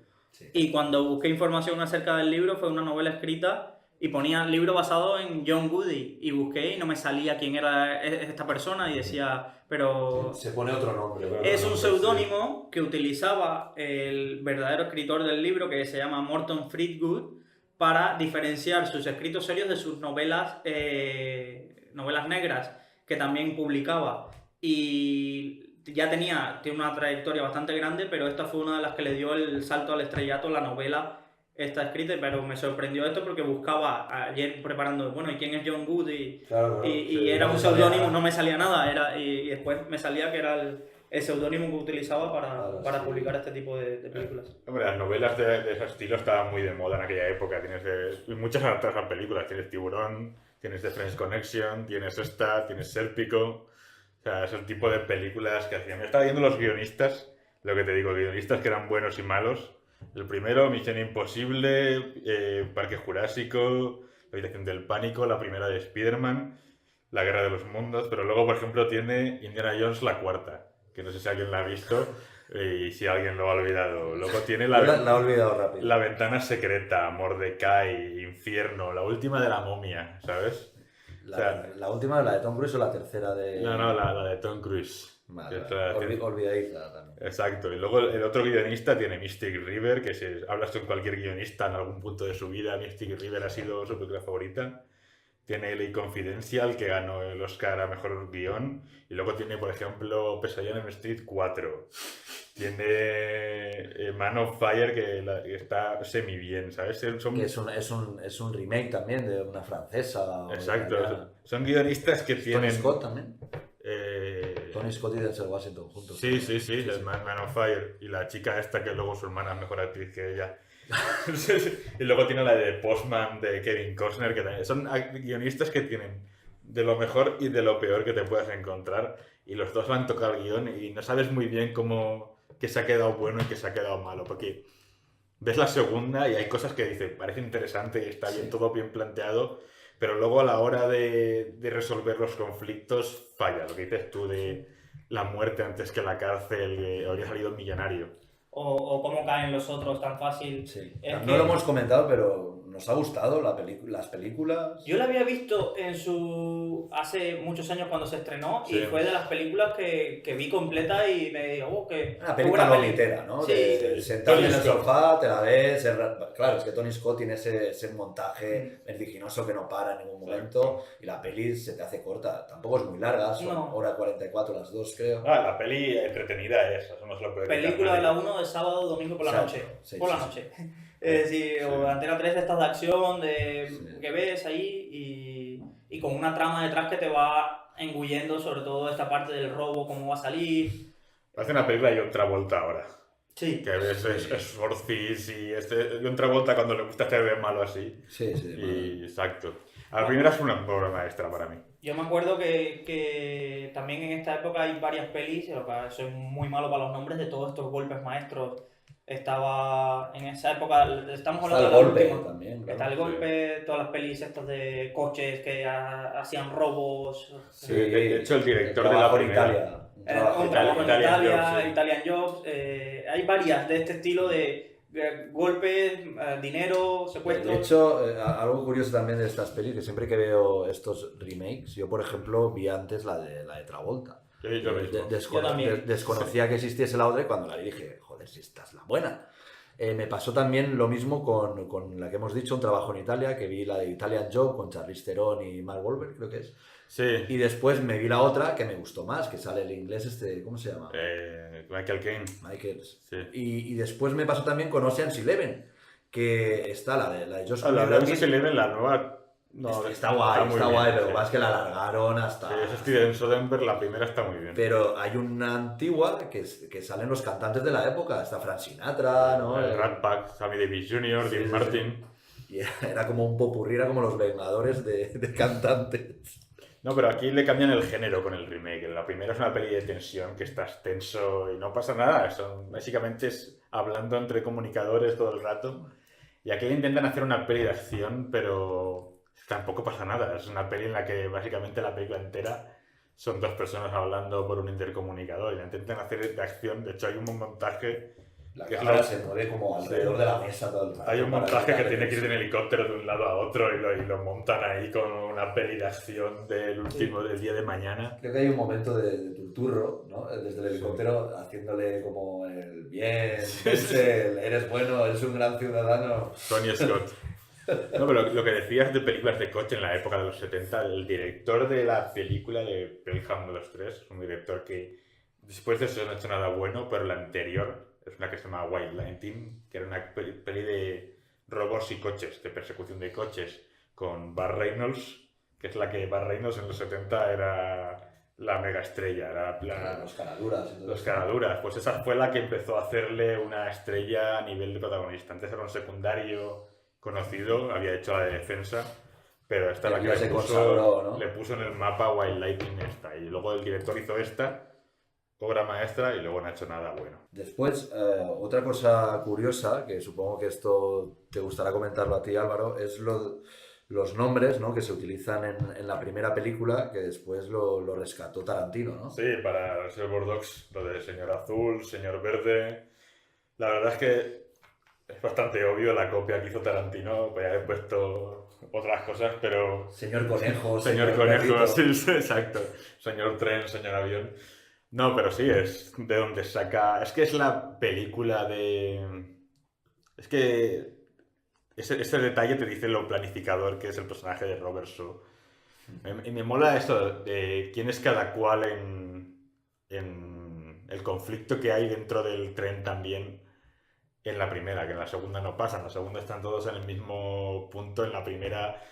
Y cuando busqué información acerca del libro, fue una novela escrita y ponía libro basado en John Goody. Y busqué y no me salía quién era esta persona y decía, pero... Se pone otro nombre. Es un seudónimo que utilizaba el verdadero escritor del libro, que se llama Morton Fleetwood, para diferenciar sus escritos serios de sus novelas negras, que también publicaba. Y ya tiene una trayectoria bastante grande, pero esta fue una de las que le dio el salto al estrellato. La novela está escrita, pero me sorprendió esto porque buscaba ayer preparando, bueno, ¿y quién es John Goody? Claro, y era un seudónimo, no me salía nada, y después me salía que era el seudónimo que utilizaba para publicar este tipo de películas. Hombre, las novelas de ese estilo estaban muy de moda en aquella época. Tienes muchas otras películas, tienes Tiburón, tienes The French Connection, tienes tienes Sérpico. O sea, es el tipo de películas que hacían. Yo estaba viendo los guionistas, lo que te digo, guionistas que eran buenos y malos. El primero, Misión Imposible, Parque Jurásico, La Habitación del Pánico, la primera de Spider-Man, La Guerra de los Mundos, pero luego, por ejemplo, tiene Indiana Jones la cuarta, que no sé si alguien la ha visto y si alguien lo ha olvidado. Luego tiene la ha olvidado rápido. La Ventana Secreta, Mordecai, Infierno, la última de la momia, ¿sabes? La última, la de Tom Cruise o la tercera de... No, la de Tom Cruise. Vale, olvidadiza también. Exacto. Y luego el otro guionista tiene Mystic River, que si hablas con cualquier guionista en algún punto de su vida, Mystic River ha sido su película favorita. Tiene LA Confidential, que ganó el Oscar a Mejor Guión. Y luego tiene, por ejemplo, Pesadilla en Elm Street 4. Tiene Man of Fire, que está semi bien, ¿sabes? Que es un remake también de una francesa. Exacto. Son guionistas que tienen... Tony Scott también. Tony Scott y Denzel Washington juntos. Sí, el Man of Fire. Y la chica esta, que luego su hermana es mejor actriz que ella. Y luego tiene la de Postman de Kevin Costner, que también son guionistas que tienen de lo mejor y de lo peor que te puedas encontrar, y los dos van a tocar el guión y no sabes muy bien qué se ha quedado bueno y qué se ha quedado malo, porque ves la segunda y hay cosas que dices, parece interesante y está bien, todo bien planteado, pero luego a la hora de resolver los conflictos falla, lo que dices tú de la muerte antes que la cárcel, habría salido millonario. O cómo caen los otros tan fácil. Sí. Es No que lo hemos comentado, pero nos ha gustado las películas. yo la había visto hace muchos años cuando se estrenó y fue de las películas que vi completa y me digo, que Una película nomitera, ¿no? Sí. De sentarte en el sofá, te la ves. Claro, es que Tony Scott tiene ese montaje vertiginoso que no para en ningún momento y la peli se te hace corta. Tampoco es muy larga, son hora 44 las dos, creo. La peli entretenida es, eso no es lo peor. Película de la 1 de sábado, domingo por la noche. Por la noche. Es decir, o Antena 3 de estas de acción que ves ahí y con una trama detrás que te va engullendo sobre todo esta parte del robo, cómo va a salir. Parece una película de John Travolta ahora. Sí. Que ves Schwarzkopf y John Travolta cuando le gusta hacer ver malo así. Sí. Y, exacto. A la primera es una obra maestra para mí. Yo me acuerdo que también en esta época hay varias pelis, soy muy malo para los nombres de todos estos golpes maestros. Estaba en esa época, estamos hablando de la última. También, claro. Está el golpe, todas las pelis estas de coches que hacían robos. Sí, de hecho el director de la primera. Un trabajo en Italia, Italian Jobs. Hay varias de este estilo de golpes, dinero, secuestros. De hecho, algo curioso también de estas pelis, que siempre que veo estos remakes, yo por ejemplo vi antes la de Travolta. Desconocía que existiese la otra y cuando la vi dije, joder, si esta es la buena. Me pasó también lo mismo con la que hemos dicho, Un trabajo en Italia, que vi la de Italian Job con Charlize Theron y Mark Wahlberg, creo que es. Sí. Y después me vi la otra que me gustó más, que sale el inglés ¿cómo se llama? Michael Caine. Sí. Y después me pasó también con Ocean's Eleven, que está la de Josh Clooney. La de Ocean's Eleven, la nueva... No, está guay, pero más que la alargaron hasta... Sí, es Steven Soderbergh, la primera está muy bien. Pero hay una antigua que salen los cantantes de la época, está Frank Sinatra, ¿no? El Rat Pack, Sammy Davis Jr., Dean Martin... Y era como un popurrí, era como los Vengadores de cantantes. No, pero aquí le cambian el género con el remake. La primera es una peli de tensión, que estás tenso y no pasa nada. Básicamente es hablando entre comunicadores todo el rato. Y aquí le intentan hacer una peli de acción, pero tampoco pasa nada. Es una peli en la que básicamente la película entera son dos personas hablando por un intercomunicador. Y la intentan hacer de acción. De hecho, hay un montaje... La cámara se mueve como alrededor de la mesa todo el rato. Hay un montaje que tiene que ir en helicóptero de un lado a otro y lo montan ahí con una peli de acción del día de mañana. Creo que hay un momento de Turturro, ¿no? Desde el helicóptero haciéndole como el bien, eres bueno, eres un gran ciudadano. Tony Scott. No, pero lo que decías de películas de coche en la época de los 70, el director de la película de Pelham 1, 2, 3, es un director que después de eso no ha hecho nada bueno, pero la anterior es una que se llama White Lightning, que era una peli de robos y coches, de persecución de coches, con Burt Reynolds, que es la que Burt Reynolds en los 70 era la mega estrella, era los caraduras. Los caraduras, pues esa fue la que empezó a hacerle una estrella a nivel de protagonista. Antes era un secundario conocido, había hecho la de defensa, pero esta la que le puso en el mapa White Lightning esta, y luego el director hizo esta, obra maestra, y luego no ha hecho nada bueno. Después, otra cosa curiosa, que supongo que esto te gustará comentarlo a ti, Álvaro, es los nombres, ¿no?, que se utilizan en la primera película, que después lo rescató Tarantino, ¿no? Sí, para Reservoir Dogs, lo de Señor Azul, Señor Verde... La verdad es que es bastante obvio la copia que hizo Tarantino, podía haber puesto otras cosas, pero... Señor Conejo, Señor Conejo, sí, exacto. Señor Tren, Señor Avión... No, pero sí, es de donde saca... Es que es la película de... Es que ese detalle te dice lo planificador que es el personaje de Robert Shaw. Y me mola esto de quién es cada cual en el conflicto que hay dentro del tren también en la primera, que en la segunda no pasa. En la segunda están todos en el mismo punto. En la primera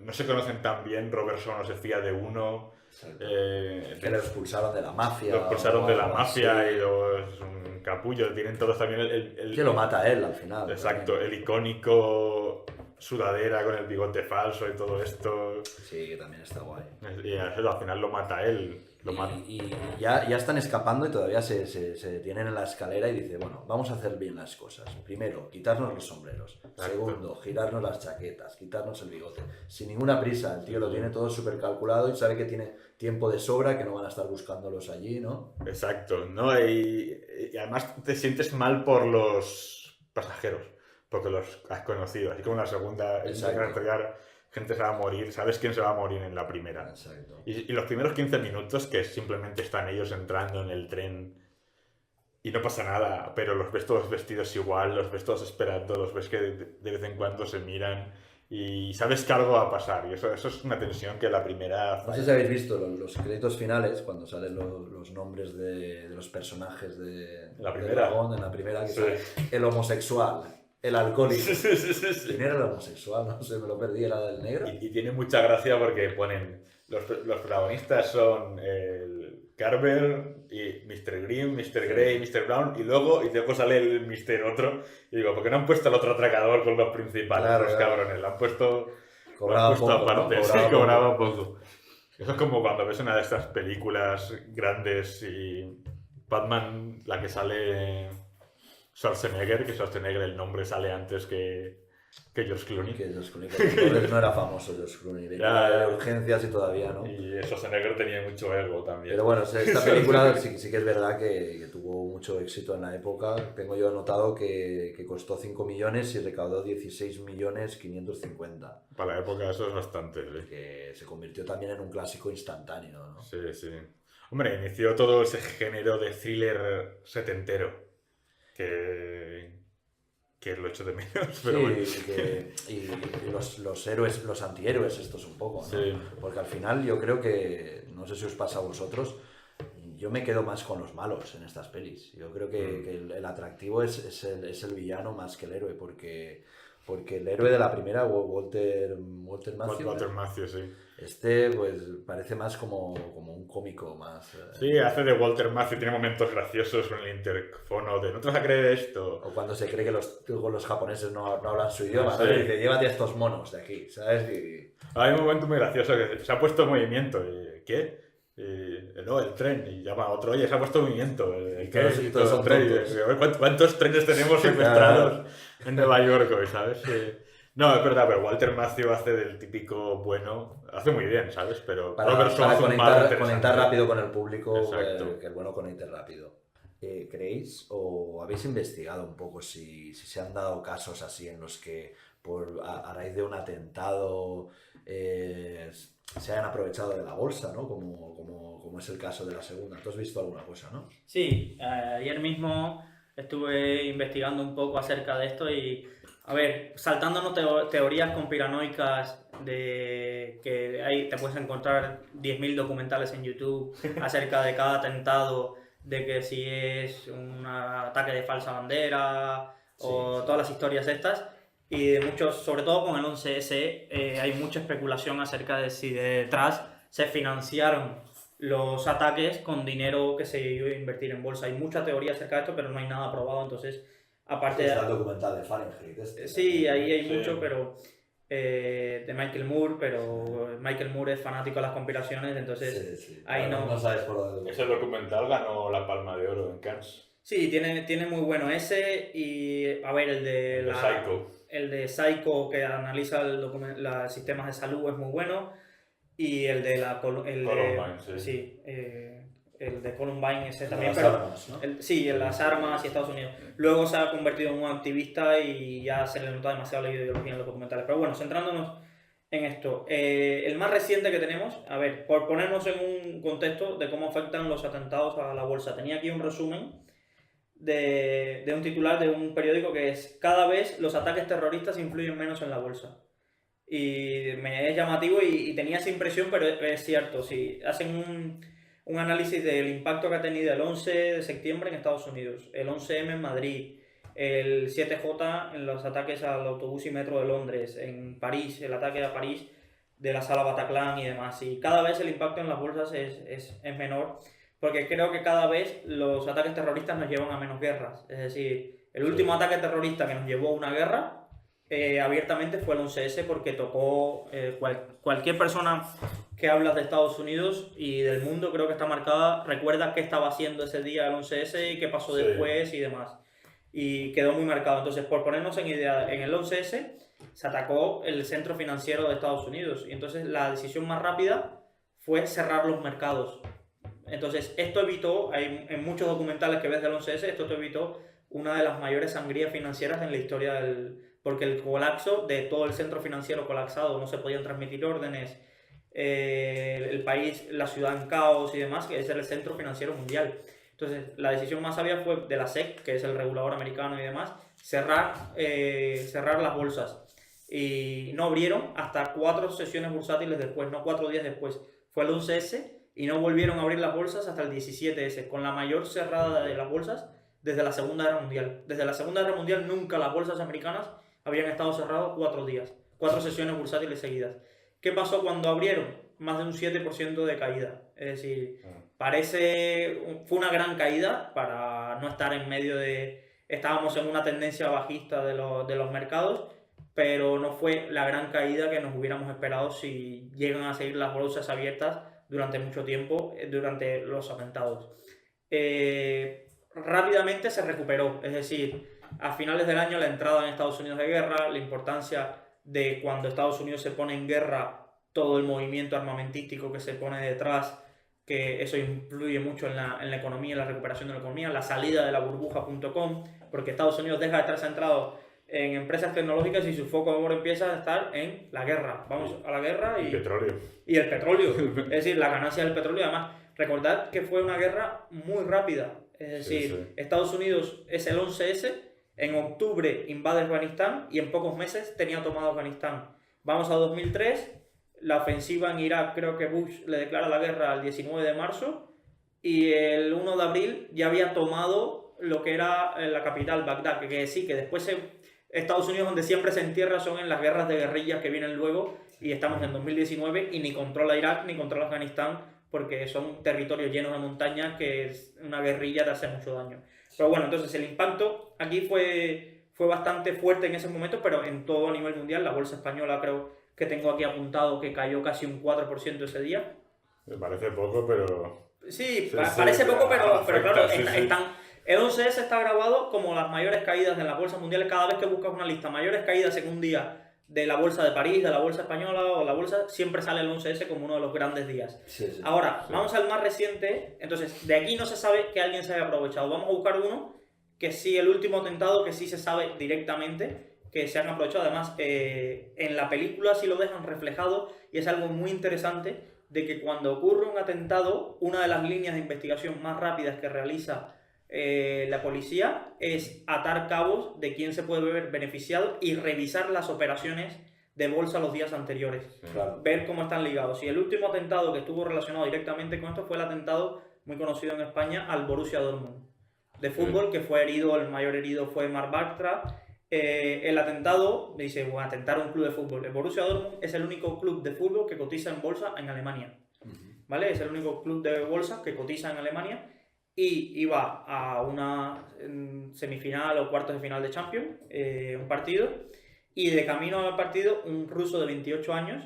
no se conocen tan bien, Robert Shaw no se fía de uno... que lo expulsaron de la mafia. Lo expulsaron de la mafia y es un capullo. Tienen todos también que lo mata él al final. Exacto, también. El icónico sudadera con el bigote falso y todo esto. Sí, que también está guay. Y al final lo mata él. Y ya están escapando y todavía se detienen en la escalera y dice, bueno, vamos a hacer bien las cosas. Primero, quitarnos los sombreros. Exacto. Segundo, girarnos las chaquetas, quitarnos el bigote. Sin ninguna prisa, el tío lo tiene todo súper calculado y sabe que tiene tiempo de sobra, que no van a estar buscándolos allí, ¿no? Exacto, ¿no? Y además te sientes mal por los pasajeros, porque los has conocido. Así como en la segunda, en la carretera, gente se va a morir, sabes quién se va a morir en la primera. Exacto. Y los primeros 15 minutos que simplemente están ellos entrando en el tren y no pasa nada, pero los ves todos vestidos igual, los ves todos esperando, los ves que de vez en cuando se miran y sabes que algo va a pasar. Y eso es una tensión que la primera... No sé si habéis visto los créditos finales, cuando salen los nombres de los personajes de la primera. de Dragón, en la primera, que sale el homosexual, el alcohólico. ¿Quién era el homosexual? No sé, me lo perdí, era del negro. Y tiene mucha gracia porque ponen... Los protagonistas son el Carver y Mr. Green, Mr. Grey, Mr. Brown y luego sale el Mr. otro. Y digo, ¿por qué no han puesto al otro atracador con los principales, Claro, los claro. cabrones? Lo han puesto, Cobraba poco, aparte, ¿no? sí, cobraba poco. Eso es como cuando ves una de estas películas grandes y Batman, la que sale Schwarzenegger, que Schwarzenegger el nombre sale antes que George Clooney. Que George Clooney, que entonces no era famoso George Clooney, de urgencias y todavía, ¿no? Y Schwarzenegger tenía mucho ego también. Pero bueno, esta película sí que es verdad que tuvo mucho éxito en la época. Tengo yo anotado que costó 5 millones y recaudó 16.550.000. Para la época eso es bastante, sí. Que se convirtió también en un clásico instantáneo, ¿no? Sí, sí. Hombre, inició todo ese género de thriller setentero que lo echo de menos, pero sí, bueno. y los héroes, los antihéroes estos un poco, ¿no? Sí. Porque al final yo creo que, no sé si os pasa a vosotros, yo me quedo más con los malos en estas pelis. Yo creo que el atractivo es el villano más que el héroe, porque el héroe de la primera, Walter Matthau, Walter Matthau, sí. Pues parece más como un cómico más... Sí, hace de Walter Matthau, tiene momentos graciosos con el interfono de ¿no te vas a creer esto? O cuando se cree que los japoneses no hablan su idioma, Sí. ¿no? Y dice, llévate a estos monos de aquí, ¿sabes? Hay un momento muy gracioso que se ha puesto en movimiento. Y, ¿qué? No, el tren. Y llama a otro, oye, se ha puesto en movimiento. ¿Qué? Y todos son tontos. ¿Cuántos trenes tenemos secuestrados en Nueva York hoy, sabes? No, es verdad, pero Walter Matthau hace del típico bueno, hace muy bien, ¿sabes? Pero Para conectar rápido con el público, que el bueno conecte rápido. ¿Creéis o habéis investigado un poco si se han dado casos así en los que a raíz de un atentado se hayan aprovechado de la bolsa, ¿no? Como es el caso de la segunda? ¿Tú has visto alguna cosa, no? Sí, ayer mismo estuve investigando un poco acerca de esto y, a ver, saltándonos teorías conspiranoicas de que te puedes encontrar 10.000 documentales en YouTube acerca de cada atentado, de que si es un ataque de falsa bandera o todas las historias estas. Y de muchos, sobre todo con el 11S, hay mucha especulación acerca de si detrás se financiaron los ataques con dinero que se iba a invertir en bolsa. Hay mucha teoría acerca de esto, pero no hay nada probado, entonces, aparte Está el documental de Fahrenheit. Sí, ahí hay mucho, pero de Michael Moore, pero Michael Moore es fanático de las conspiraciones, entonces ahí no sabes por dónde. Ese documental ganó la Palma de Oro en Cannes. Sí, tiene muy bueno ese y, a ver, el de Psycho, que analiza los sistemas de salud, es muy bueno. Y el de Columbine, el de Columbine, ese también. Las armas, ¿no? En las armas y Estados Unidos. Luego se ha convertido en un activista y ya se le nota demasiado la ideología en los documentales. Pero bueno, centrándonos en esto. El más reciente que tenemos, a ver, por ponernos en un contexto de cómo afectan los atentados a la bolsa. Tenía aquí un resumen de un titular de un periódico que es: cada vez los ataques terroristas influyen menos en la bolsa. Y me es llamativo y tenía esa impresión, pero es cierto. Si hacen un análisis del impacto que ha tenido el 11 de septiembre en Estados Unidos, el 11M en Madrid, el 7J en los ataques al autobús y metro de Londres, en París, el ataque a París de la sala Bataclan y demás. Y cada vez el impacto en las bolsas es menor, porque creo que cada vez los ataques terroristas nos llevan a menos guerras. Es decir, el último ataque terrorista que nos llevó a una guerra abiertamente fue el 11S, porque tocó cualquier persona que habla de Estados Unidos y del mundo, creo que está marcada, recuerda qué estaba haciendo ese día el 11S y qué pasó después y demás. Y quedó muy marcado. Entonces, por ponernos en idea, en el 11S se atacó el centro financiero de Estados Unidos, y entonces la decisión más rápida fue cerrar los mercados. Entonces, esto evitó, en muchos documentales que ves del 11S, esto evitó una de las mayores sangrías financieras en la historia porque el colapso de todo el centro financiero colapsado, no se podían transmitir órdenes, el país, la ciudad en caos y demás, que ese era el centro financiero mundial. Entonces, la decisión más sabia fue de la SEC, que es el regulador americano y demás, cerrar las bolsas. Y no abrieron hasta 4 sesiones bursátiles después, no 4 días después. Fue el 11S y no volvieron a abrir las bolsas hasta el 17S, con la mayor cerrada de las bolsas desde la Segunda Guerra Mundial. Desde la Segunda Guerra Mundial nunca las bolsas americanas habían estado cerradas 4 días, 4 sesiones bursátiles seguidas. ¿Qué pasó cuando abrieron? Más de un 7% de caída. Es decir, fue una gran caída para no estar en medio de... Estábamos en una tendencia bajista de los mercados, pero no fue la gran caída que nos hubiéramos esperado si llegan a seguir las bolsas abiertas durante mucho tiempo, durante los atentados. Rápidamente se recuperó, es decir, a finales del año la entrada en Estados Unidos de guerra, la importancia de cuando Estados Unidos se pone en guerra, todo el movimiento armamentístico que se pone detrás, que eso influye mucho en la economía, en la recuperación de la economía, la salida de la burbuja.com, porque Estados Unidos deja de estar centrado en empresas tecnológicas y su foco ahora empieza a estar en la guerra. Vamos a la guerra y el petróleo. Es decir, la ganancia del petróleo. Además, recordad que fue una guerra muy rápida. Es decir, Estados Unidos es el 11S, en octubre invade Afganistán y en pocos meses tenía tomado Afganistán. Vamos a 2003, la ofensiva en Irak, creo que Bush le declara la guerra el 19 de marzo y el 1 de abril ya había tomado lo que era la capital, Bagdad, que sí, que después Estados Unidos donde siempre se entierra son en las guerras de guerrillas que vienen luego, y estamos en 2019 y ni controla Irak ni controla Afganistán, porque son territorios llenos de montañas que es una guerrilla de hace mucho daño. Pero bueno, entonces el impacto aquí fue bastante fuerte en ese momento, pero en todo a nivel mundial. La bolsa española creo que tengo aquí apuntado que cayó casi un 4% ese día. Me parece poco, pero... Sí, parece poco, pero claro, el 11S está grabado como las mayores caídas de las bolsas mundiales. Cada vez que buscas una lista, mayores caídas en un día de la bolsa de París, de la bolsa española o la bolsa, siempre sale el 11S como uno de los grandes días. Ahora, vamos al más reciente. Entonces, de aquí no se sabe que alguien se haya aprovechado. Vamos a buscar uno que sí, el último atentado, que sí se sabe directamente que se han aprovechado. Además, en la película sí lo dejan reflejado y es algo muy interesante de que cuando ocurre un atentado, una de las líneas de investigación más rápidas que realiza la policía es atar cabos de quién se puede ver beneficiado y revisar las operaciones de bolsa los días anteriores, ver cómo están ligados. Y el último atentado que estuvo relacionado directamente con esto fue el atentado muy conocido en España al Borussia Dortmund de fútbol, que fue herido, el mayor herido fue Marc Bartra. El atentado, dice, bueno, atentar a un club de fútbol. El Borussia Dortmund es el único club de fútbol que cotiza en bolsa en Alemania, ¿vale? Es el único club de bolsa que cotiza en Alemania. Y iba a una semifinal o cuartos de final de Champions, un partido, y de camino al partido un ruso de 28 años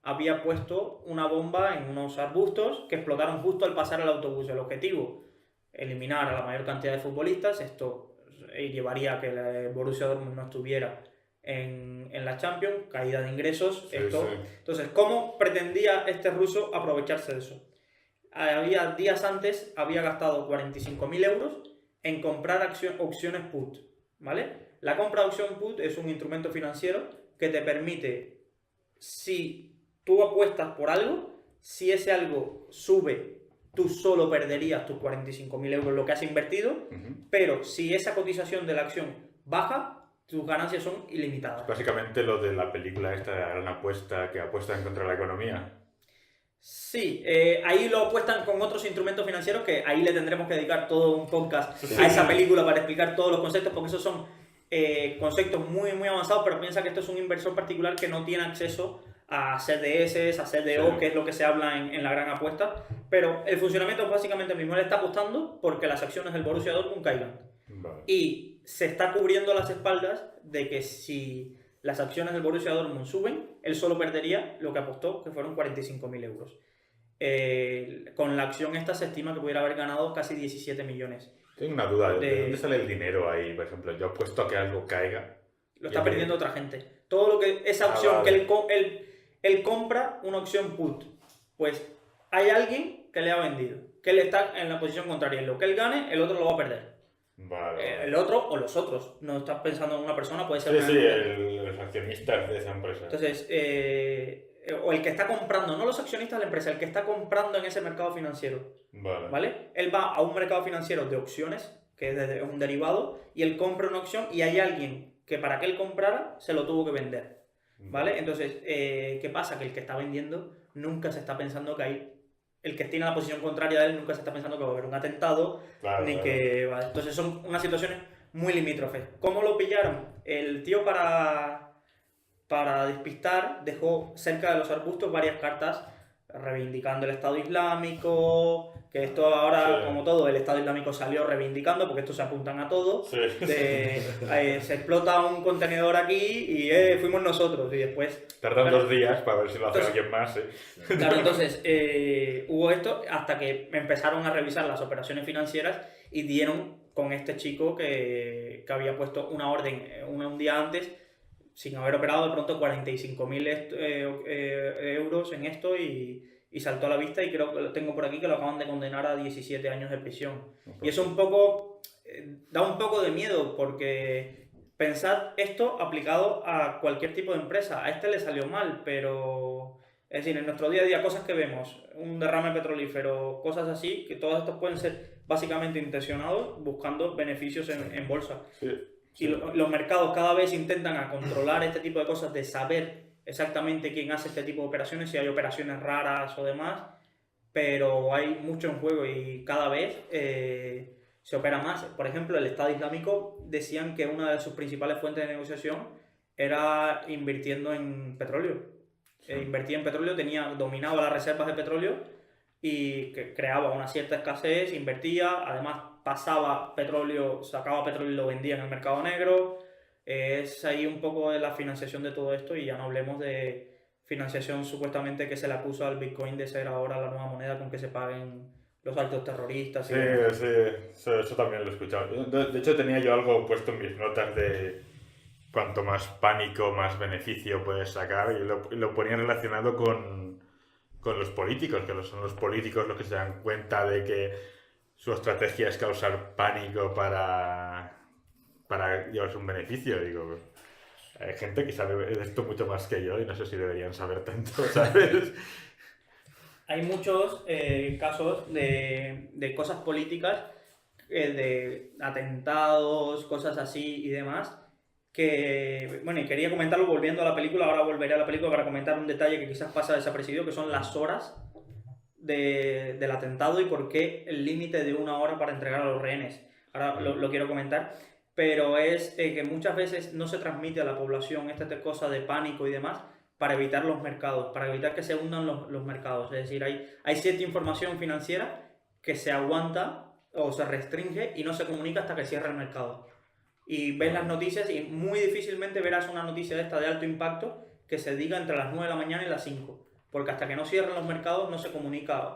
había puesto una bomba en unos arbustos que explotaron justo al pasar el autobús. El objetivo, eliminar a la mayor cantidad de futbolistas. Esto llevaría a que el Borussia Dortmund no estuviera en la Champions, caída de ingresos. Entonces, ¿cómo pretendía este ruso aprovecharse de eso? Días antes había gastado 45.000 euros en comprar opciones put, ¿vale? La compra de opción put es un instrumento financiero que te permite, si tú apuestas por algo, si ese algo sube, tú solo perderías tus 45.000 euros lo que has invertido, pero si esa cotización de la acción baja, tus ganancias son ilimitadas. Básicamente lo de la película esta de la gran apuesta, que apuestan contra la economía. Sí, ahí lo apuestan con otros instrumentos financieros que ahí le tendremos que dedicar todo un podcast a esa película para explicar todos los conceptos, porque esos son conceptos muy, muy avanzados, pero piensa que esto es un inversor particular que no tiene acceso a CDS, a CDO, que es lo que se habla en la gran apuesta, pero el funcionamiento es básicamente el mismo. Él está apostando porque las acciones del Borussia Dortmund caigan. Y se está cubriendo las espaldas de que si las acciones del Borussia Dortmund suben, él solo perdería lo que apostó, que fueron 45.000 euros. Con la acción esta se estima que pudiera haber ganado casi 17 millones. Tengo una duda, ¿de dónde sale el dinero ahí? Por ejemplo, yo apuesto a que algo caiga. Lo está perdiendo otra gente. Todo lo que esa opción vale. que él compra una opción put, pues hay alguien que le ha vendido, que él está en la posición contraria. En lo que él gane, el otro lo va a perder. Vale. El otro o los otros. No estás pensando en una persona, puede ser los accionistas de esa empresa. Entonces, o el que está comprando, no los accionistas de la empresa, el que está comprando en ese mercado financiero. ¿Vale? Él va a un mercado financiero de opciones, que es un derivado, y él compra una opción y hay alguien que para que él comprara se lo tuvo que vender. ¿Vale? Entonces, ¿qué pasa? Que el que está vendiendo nunca se está pensando que hay... El que tiene la posición contraria de él nunca se está pensando que va a haber un atentado, que... ¿vale? Entonces son unas situaciones muy limítrofes. ¿Cómo lo pillaron? El tío para despistar dejó cerca de los arbustos varias cartas reivindicando el Estado Islámico, que esto ahora, como todo, el Estado Islámico salió reivindicando, porque estos se apuntan a todo. Se explota un contenedor aquí y fuimos nosotros, y después... Tardan 2 días para ver si lo hace alguien más. Claro, entonces hubo esto hasta que empezaron a revisar las operaciones financieras y dieron con este chico que había puesto una orden un día antes, sin haber operado, de pronto 45.000 euros en esto y saltó a la vista, y creo que lo tengo por aquí que lo acaban de condenar a 17 años de prisión. Y eso un poco da un poco de miedo, porque pensad esto aplicado a cualquier tipo de empresa. A este le salió mal, pero es decir, en nuestro día a día, cosas que vemos, un derrame petrolífero, cosas así, que todos estos pueden ser básicamente intencionados buscando beneficios en bolsa. Y los mercados cada vez intentan a controlar este tipo de cosas, de saber exactamente quién hace este tipo de operaciones, si hay operaciones raras o demás, pero hay mucho en juego y cada vez se opera más. Por ejemplo, el Estado Islámico decían que una de sus principales fuentes de negociación era invirtiendo en petróleo. Invertía en petróleo, dominaba las reservas de petróleo y que creaba una cierta escasez, invertía, además pasaba petróleo, sacaba petróleo y lo vendía en el mercado negro. Es ahí un poco de la financiación de todo esto, y ya no hablemos de financiación supuestamente que se le acusa al Bitcoin de ser ahora la nueva moneda con que se paguen los actos terroristas. Sí, eso también lo he escuchado. De hecho, tenía yo algo puesto en mis notas de cuanto más pánico, más beneficio puedes sacar, y lo ponía relacionado con los políticos, que son los políticos los que se dan cuenta de que su estrategia es causar pánico para llevarse un beneficio. Digo, hay gente que sabe de esto mucho más que yo y no sé si deberían saber tanto, ¿sabes? Hay muchos casos de cosas políticas, de atentados, cosas así y demás, que, bueno, y quería comentarlo volviendo a la película. Ahora volveré a la película para comentar un detalle que quizás pasa desapercibido, que son las horas del atentado y por qué el límite de 1 hora para entregar a los rehenes. Ahora lo quiero comentar, pero es que muchas veces no se transmite a la población esta cosa de pánico y demás para evitar los mercados, para evitar que se hundan los mercados. Es decir, hay cierta información financiera que se aguanta o se restringe y no se comunica hasta que cierra el mercado. Y ves las noticias y muy difícilmente verás una noticia de esta de alto impacto que se diga entre las 9 de la mañana y las 5. Porque hasta que no cierren los mercados no se comunica.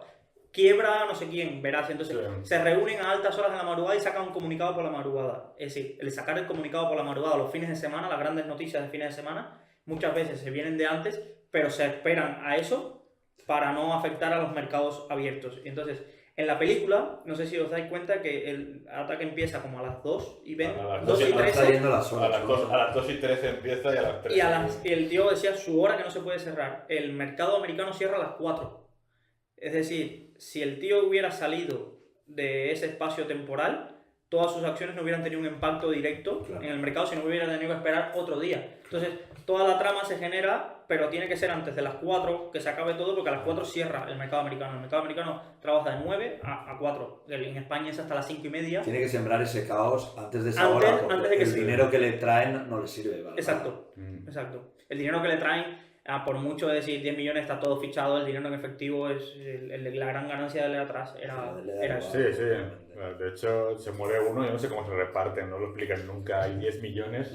Quiebra no sé quién, verás. Entonces se reúnen a altas horas de la madrugada y sacan un comunicado por la madrugada. Es decir, el sacar el comunicado por la madrugada los fines de semana, las grandes noticias de fines de semana, muchas veces se vienen de antes, pero se esperan a eso para no afectar a los mercados abiertos. Y entonces, en la película, no sé si os dais cuenta que el ataque empieza como a las 2 y 20, a las 2 y 13. A las 2 y 13 empieza y a las 3. Y el tío decía su hora que no se puede cerrar. El mercado americano cierra a las 4. Es decir, si el tío hubiera salido de ese espacio temporal, todas sus acciones no hubieran tenido un impacto directo en el mercado, si no hubiera tenido que esperar otro día. Entonces, toda la trama se genera, pero tiene que ser antes de las 4 que se acabe todo, porque a las 4 cierra el mercado americano. El mercado americano trabaja de 9 a 4. En España es hasta las 5:30. Tiene que sembrar ese caos antes de esa hora, porque antes de que el dinero que le traen no le sirve. ¿Vale? Exacto. El dinero que le traen, por mucho de decir 10 millones está todo fichado, el dinero en efectivo es la gran ganancia de atrás. Era eso. Sí. De hecho, se muere uno y no sé cómo se reparten, no lo explican nunca. Hay 10 millones.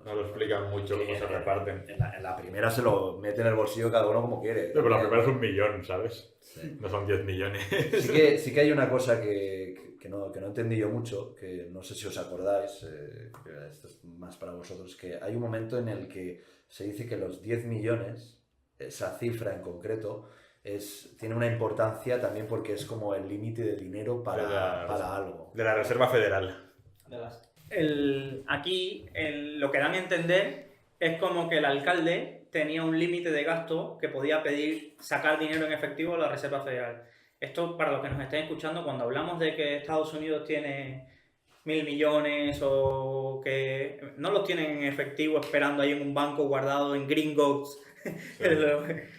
No lo explican mucho cómo se reparten. En la primera se lo mete en el bolsillo cada uno como quiere. Pero la primera es 1 millón, ¿sabes? Sí. No son 10 millones. Sí que hay una cosa que no entendí yo mucho, que no sé si os acordáis, esto es más para vosotros, que hay un momento en el que se dice que los 10 millones, esa cifra en concreto, tiene una importancia también porque es como el límite de dinero para algo. De la Reserva Federal. Aquí lo que dan a entender es como que el alcalde tenía un límite de gasto que podía pedir sacar dinero en efectivo a la Reserva Federal. Esto, para los que nos estén escuchando, cuando hablamos de que Estados Unidos tiene 1.000 millones o que no los tienen en efectivo esperando ahí en un banco guardado en Gringotts, sí.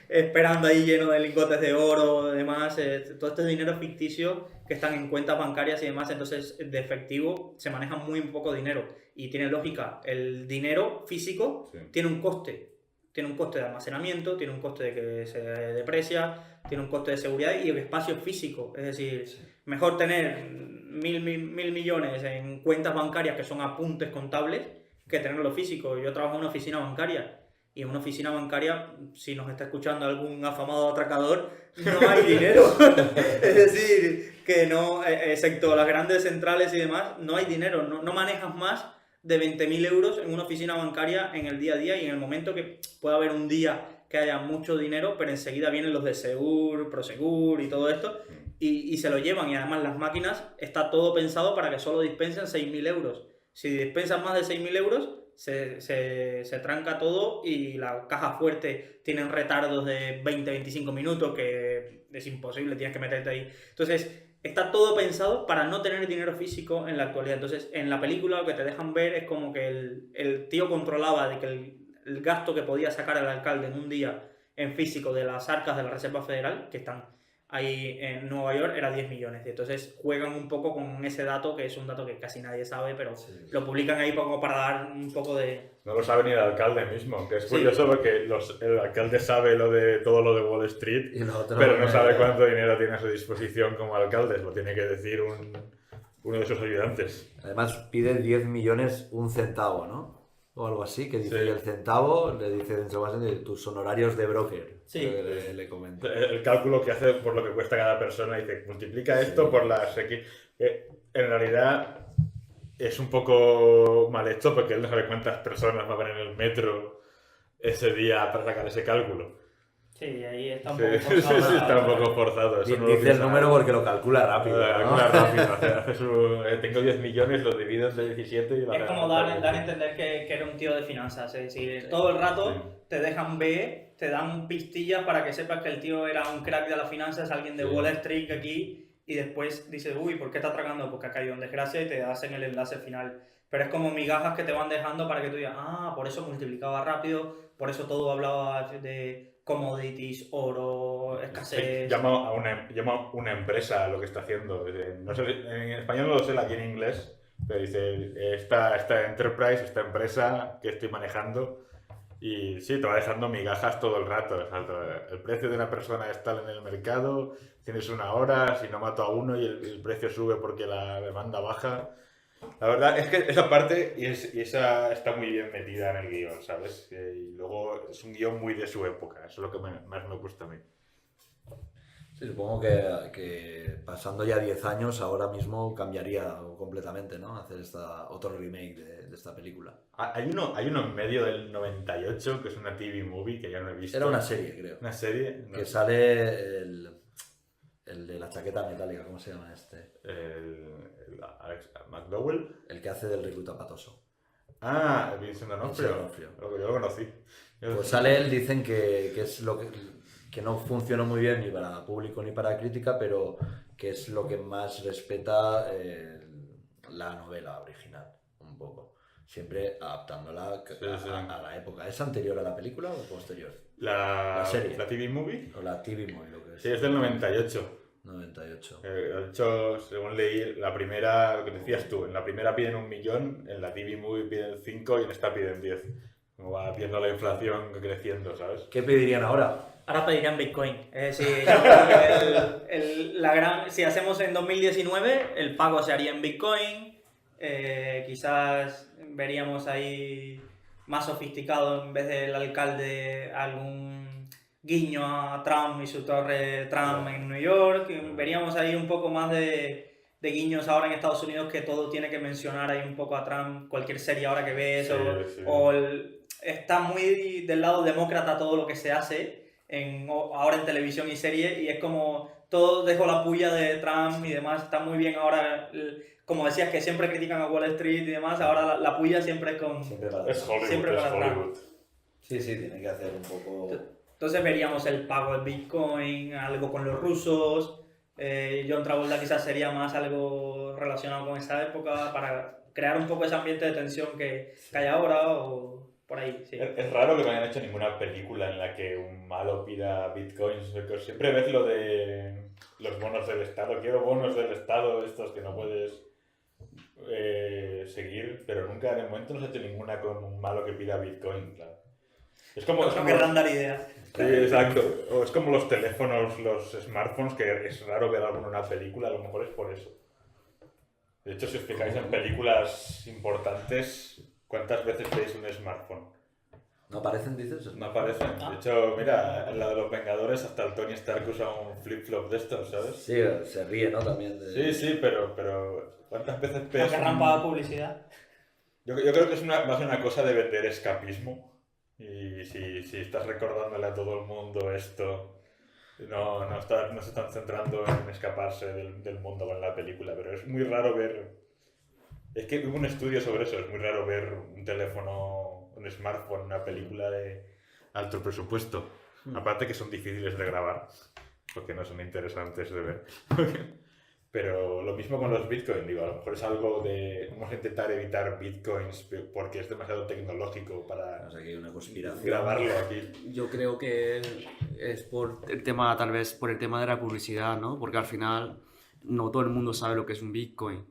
Esperando ahí lleno de lingotes de oro y demás, todo este dinero ficticio que están en cuentas bancarias y demás, entonces de efectivo se maneja muy poco dinero y tiene lógica. El dinero físico tiene un coste de almacenamiento, tiene un coste de que se deprecia, tiene un coste de seguridad y el espacio físico, es decir, mejor tener 1.000 millones en cuentas bancarias que son apuntes contables que tenerlo físico. Yo trabajo en una oficina bancaria. Y en una oficina bancaria, si nos está escuchando algún afamado atracador, no hay dinero. Es decir, que no, excepto las grandes centrales y demás, no hay dinero. No manejas más de 20.000 euros en una oficina bancaria en el día a día y en el momento que pueda haber un día que haya mucho dinero, pero enseguida vienen los de Segur, Prosegur y todo esto y se lo llevan. Y además las máquinas, está todo pensado para que solo dispensen 6.000 euros. Si dispensan más de 6.000 euros, se tranca todo y la caja fuerte tienen retardos de 20-25 minutos que es imposible, tienes que meterte ahí. Entonces, está todo pensado para no tener dinero físico en la actualidad. Entonces, en la película lo que te dejan ver es como que el tío controlaba de que el gasto que podía sacar el alcalde en un día en físico de las arcas de la Reserva Federal, que están ahí en Nueva York, era 10 millones. Entonces juegan un poco con ese dato, que es un dato que casi nadie sabe, pero lo publican ahí como para dar un poco de... No lo sabe ni el alcalde mismo, que es curioso porque el alcalde sabe todo lo de Wall Street, pero no sabe cuánto dinero tiene a su disposición como alcalde, lo tiene que decir uno de sus ayudantes. Además pide 10 millones un centavo, ¿no? O algo así, que dice el centavo, le dice dentro de tus honorarios de broker. Sí. Le comenta. El cálculo que hace por lo que cuesta cada persona, dice, multiplica esto por las X. En realidad es un poco mal hecho porque él no sabe cuántas personas va a haber en el metro ese día para sacar ese cálculo. Sí, ahí está un poco forzado. Sí, está un poco forzado. Eso no dice el número porque lo calcula rápido. Calcula rápido. Tengo 10 millones, los divido entre 17 y... Es como dar a entender que era un tío de finanzas. Es decir, todo el rato te dejan ver, te dan pistillas para que sepas que el tío era un crack de las finanzas, alguien de Wall Street aquí, y después dices, uy, ¿por qué está atracando? Porque ha caído en desgracia y te hacen el enlace final. Pero es como migajas que te van dejando para que tú digas, por eso multiplicaba rápido, por eso todo hablaba de commodities, oro, escasez... Llama a una empresa lo que está haciendo. No sé, en español no lo sé, aquí en inglés, pero dice, esta enterprise, esta empresa que estoy manejando, y sí, te va dejando migajas todo el rato. El precio de una persona es tal en el mercado, tienes una hora, si no mato a uno y el precio sube porque la demanda baja. La verdad es que esa parte y esa está muy bien metida en el guión, ¿sabes? Y luego es un guión muy de su época, eso es lo que más me gusta a mí. Sí, supongo que pasando ya 10 años, ahora mismo cambiaría completamente, ¿no? Hacer otro remake de esta película. Hay uno en medio del 98, que es una TV movie que ya no he visto. Era una serie, creo. ¿Una serie? No. Que sale el de la chaqueta metálica, ¿cómo se llama este? Alex McDowell. El que hace del recluta patoso. Vincent D'Onofrio. Yo lo conocí. Pues sale él, dicen que es lo que no funcionó muy bien ni para público ni para crítica, pero que es lo que más respeta la novela original, un poco. Siempre adaptándola a la época. ¿Es anterior a la película o posterior? ¿La serie? ¿La TV movie? O la TV movie, lo que es. Sí, es del 98. 98. De hecho, según leí, la primera, lo que decías tú, en la primera piden 1 millón, en la TV movie piden 5 y en esta piden 10. Como va viendo la inflación creciendo, ¿sabes? ¿Qué pedirían ahora? Ahora pedirían Bitcoin. Es decir, si hacemos en 2019, el pago se haría en Bitcoin. Quizás veríamos ahí más sofisticado, en vez del alcalde, algún guiño a Trump y su torre Trump en New York. Veríamos ahí un poco más de guiños ahora en Estados Unidos, que todo tiene que mencionar ahí un poco a Trump, cualquier serie ahora que ves, está muy del lado demócrata todo lo que se hace ahora en televisión y serie, y es como todo dejo la puya de Trump y demás, está muy bien ahora, como decías que siempre critican a Wall Street y demás, ahora la puya siempre es con... Es Hollywood. Sí, tiene que hacer un poco... Entonces veríamos el pago del Bitcoin, algo con los rusos. John Travolta quizás sería más algo relacionado con esa época para crear un poco ese ambiente de tensión que hay ahora o por ahí. Sí. Es raro que no hayan hecho ninguna película en la que un malo pida bitcoins. Siempre ves lo de los bonos del Estado. Quiero bonos del Estado, estos que no puedes seguir, pero nunca en el momento no se ha hecho ninguna con un malo que pida bitcoin, claro. Es como... No querrán dar ideas. Sí, exacto. O es como los teléfonos, los smartphones, que es raro ver alguno en una película, a lo mejor es por eso. De hecho, si os fijáis en películas importantes, ¿cuántas veces veis un smartphone? ¿No aparecen, dices? No aparecen. De hecho, mira, en la de los Vengadores hasta el Tony Stark usa un flip-flop de estos, ¿sabes? Sí, se ríe, ¿no? También de... Sí, pero ¿cuántas veces ves? ¿No querrán pagar publicidad? Yo creo que es más una cosa de vender escapismo. Y si estás recordándole a todo el mundo esto, no se están centrando en escaparse del mundo con la película, pero es muy raro ver... Es que hubo un estudio sobre eso, es muy raro ver un teléfono, un smartphone, una película de alto presupuesto. Aparte que son difíciles de grabar, porque no son interesantes de ver. Pero lo mismo con los bitcoins, digo, a lo mejor es algo de... Vamos a intentar evitar bitcoins porque es demasiado tecnológico para una conspiración. Grabarlo aquí. Yo creo que es por el tema, tal vez por el tema de la publicidad, ¿no? Porque al final no todo el mundo sabe lo que es un bitcoin.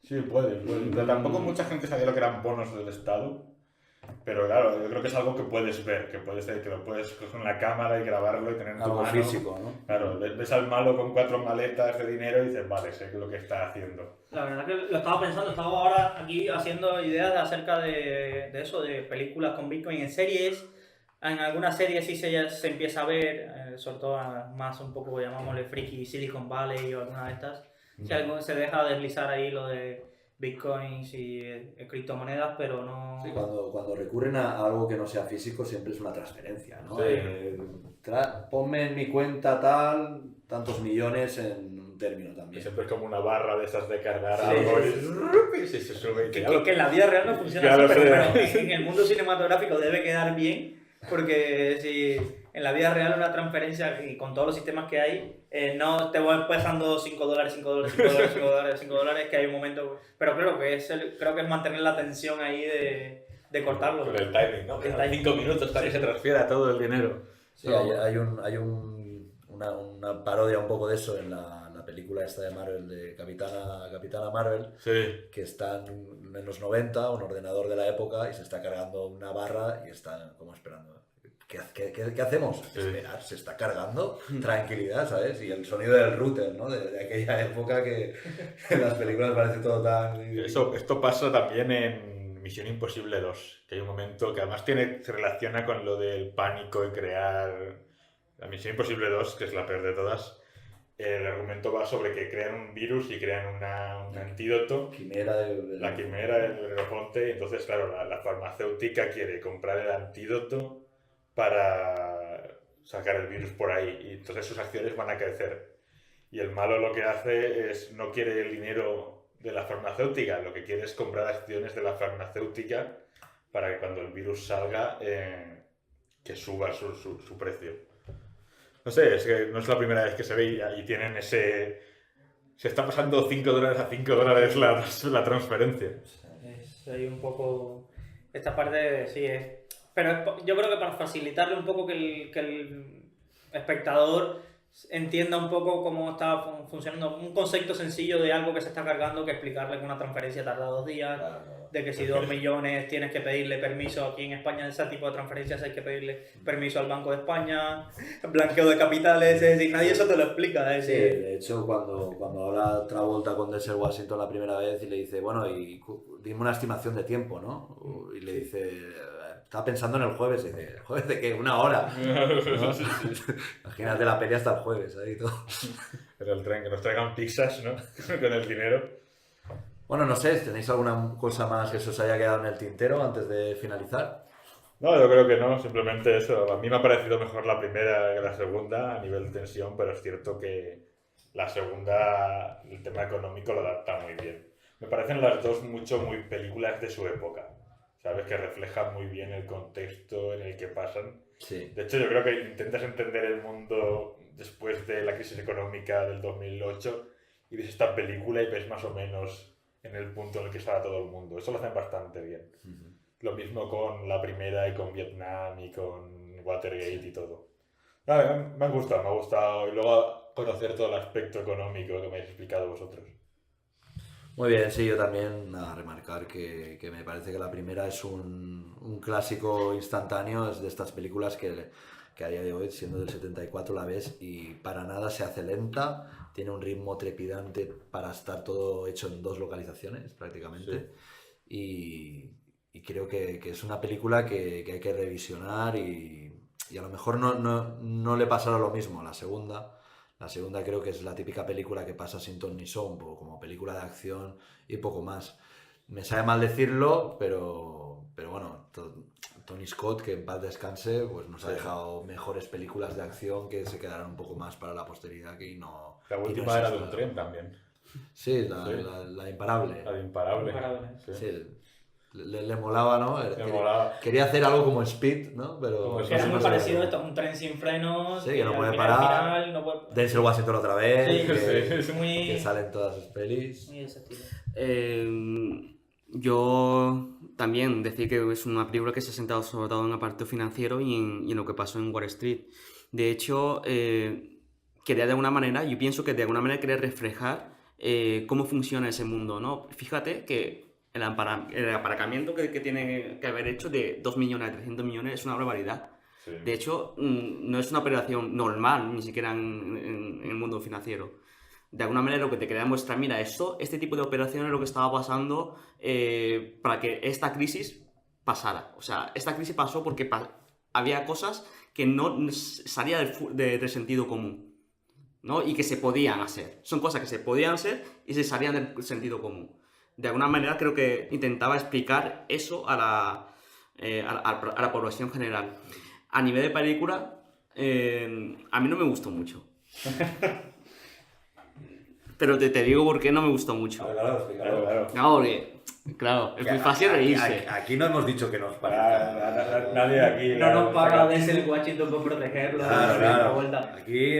Sí, puede. Pero tampoco mucha gente sabía lo que eran bonos del Estado. Pero claro, yo creo que es algo que puedes ver, que lo puedes coger en la cámara y grabarlo y tener en tu algo mano. Físico, ¿no? Claro, ves al malo con 4 maletas de dinero y dices, vale, sé lo que está haciendo. La verdad que lo estaba pensando, estaba ahora aquí haciendo ideas acerca de eso, de películas con Bitcoin en series. En algunas series sí se empieza a ver, sobre todo más un poco, llamámosle friki, Silicon Valley o alguna de estas. Se deja deslizar ahí lo de bitcoins y criptomonedas, pero no... Sí, cuando recurren a algo que no sea físico siempre es una transferencia, ¿no? Sí. Ponme en mi cuenta tantos millones en un término también. Siempre es como una barra de esas de cargar Sí, algo sí, y se sube. Que en la vida real no funciona así, pero en el mundo cinematográfico debe quedar bien, porque si en la vida real una transferencia y con todos los sistemas que hay, no te voy pasando $5, $5, que hay un momento... Pero claro, creo que es mantener la tensión ahí de cortarlo. Con el timing, ¿no? Que 5 minutos para que se transfiera todo el dinero. Sí, hay una parodia un poco de eso en la película esta de Marvel, de Capitana Marvel, que están en los 90, un ordenador de la época, y se está cargando una barra y están como esperando. ¿Qué hacemos? Esperar, se está cargando, tranquilidad, ¿sabes? Y el sonido del router, ¿no? De aquella época que en las películas parece todo tan... Esto pasa también en Misión Imposible 2, que hay un momento que además se relaciona con lo del pánico y crear... La Misión Imposible 2, que es la peor de todas, el argumento va sobre que crean un virus y crean un antídoto. La quimera del Belerofonte, y entonces, claro, la farmacéutica quiere comprar el antídoto para sacar el virus por ahí, y entonces sus acciones van a crecer. Y el malo lo que hace es, no quiere el dinero de la farmacéutica, lo que quiere es comprar acciones de la farmacéutica para que cuando el virus salga, que suba su precio. No sé, es que no es la primera vez que se ve y tienen ese... Se está pasando $5 a $5 la transferencia. Es ahí un poco... Esta parte, sí, es... Pero yo creo que para facilitarle un poco que el espectador entienda un poco cómo está funcionando, un concepto sencillo de algo que se está cargando, que explicarle que una transferencia tarda 2 días, de que si 2 millones tienes que pedirle permiso aquí en España, ese tipo de transferencias hay que pedirle permiso al Banco de España, blanqueo de capitales, es decir, nadie eso te lo explica. Sí, de hecho cuando habla Travolta con Denzel Washington la primera vez y le dice, bueno, y dime una estimación de tiempo, ¿no? Y le dice... estaba pensando en el jueves, y dice, ¿el jueves de qué? ¿1 hora? ¿No? Imagínate la peli hasta el jueves, ahí todo. Pero el tren, que nos traigan pizzas, ¿no? Con el dinero. Bueno, no sé, ¿tenéis alguna cosa más que se os haya quedado en el tintero antes de finalizar? No, yo creo que no, simplemente eso. A mí me ha parecido mejor la primera que la segunda a nivel de tensión, pero es cierto que la segunda, el tema económico lo adapta muy bien. Me parecen las dos muy películas de su época, ¿sabes? Que reflejan muy bien el contexto en el que pasan. Sí. De hecho, yo creo que intentas entender el mundo después de la crisis económica del 2008 y ves esta película y ves más o menos en el punto en el que estaba todo el mundo. Eso lo hacen bastante bien. Lo mismo con la primera y con Vietnam y con Watergate y todo. Me ha gustado. Y luego conocer todo el aspecto económico que me habéis explicado vosotros. Muy bien, sí, yo también a remarcar que me parece que la primera es un clásico instantáneo, es de estas películas que a día de hoy, siendo del 74, la ves y para nada se hace lenta, tiene un ritmo trepidante para estar todo hecho en 2 localizaciones prácticamente. Sí. Y creo que es una película que hay que revisionar y a lo mejor no le pasará lo mismo a la segunda. La segunda creo que es la típica película que pasa sin ton ni son, como película de acción y poco más. Me sabe mal decirlo, pero bueno, Tony Scott, que en paz descanse, pues nos ha dejado mejores películas de acción que se quedarán un poco más para la posteridad que no... La última era de un tren también. Sí, la Imparable. La de Imparable. Sí. Le molaba, ¿no? Molaba. Quería hacer algo como Speed, ¿no? Pero era muy parecido esto, un tren sin frenos. Sí, que no puede parar. Final, no puede... Denzel Washington otra vez. Sí, que salen todas sus pelis. Muy ese estilo. Yo también decir que es una película que se ha centrado sobre todo en el apartado financiero y en lo que pasó en Wall Street. De hecho, quería de alguna manera, yo pienso que de alguna manera quería reflejar cómo funciona ese mundo, ¿no? Fíjate que el aparcamiento que tiene que haber hecho de 2 millones a 300 millones es una barbaridad. Sí. De hecho, no es una operación normal, ni siquiera en el mundo financiero. De alguna manera lo que te quería mostrar, mira, este tipo de operaciones es lo que estaba pasando para que esta crisis pasara. O sea, esta crisis pasó porque había cosas que no salían del sentido común, ¿no? Y que se podían hacer. Son cosas que se podían hacer y se salían del sentido común. De alguna manera creo que intentaba explicar eso a la población general. A nivel de película, a mí no me gustó mucho. Pero te digo por qué no me gustó mucho. Claro. No, porque, claro, es muy fácil reírse. Aquí no hemos dicho que nos parezca. Nadie aquí. No nos paga Denzel Washington por protegerlo. Claro. Aquí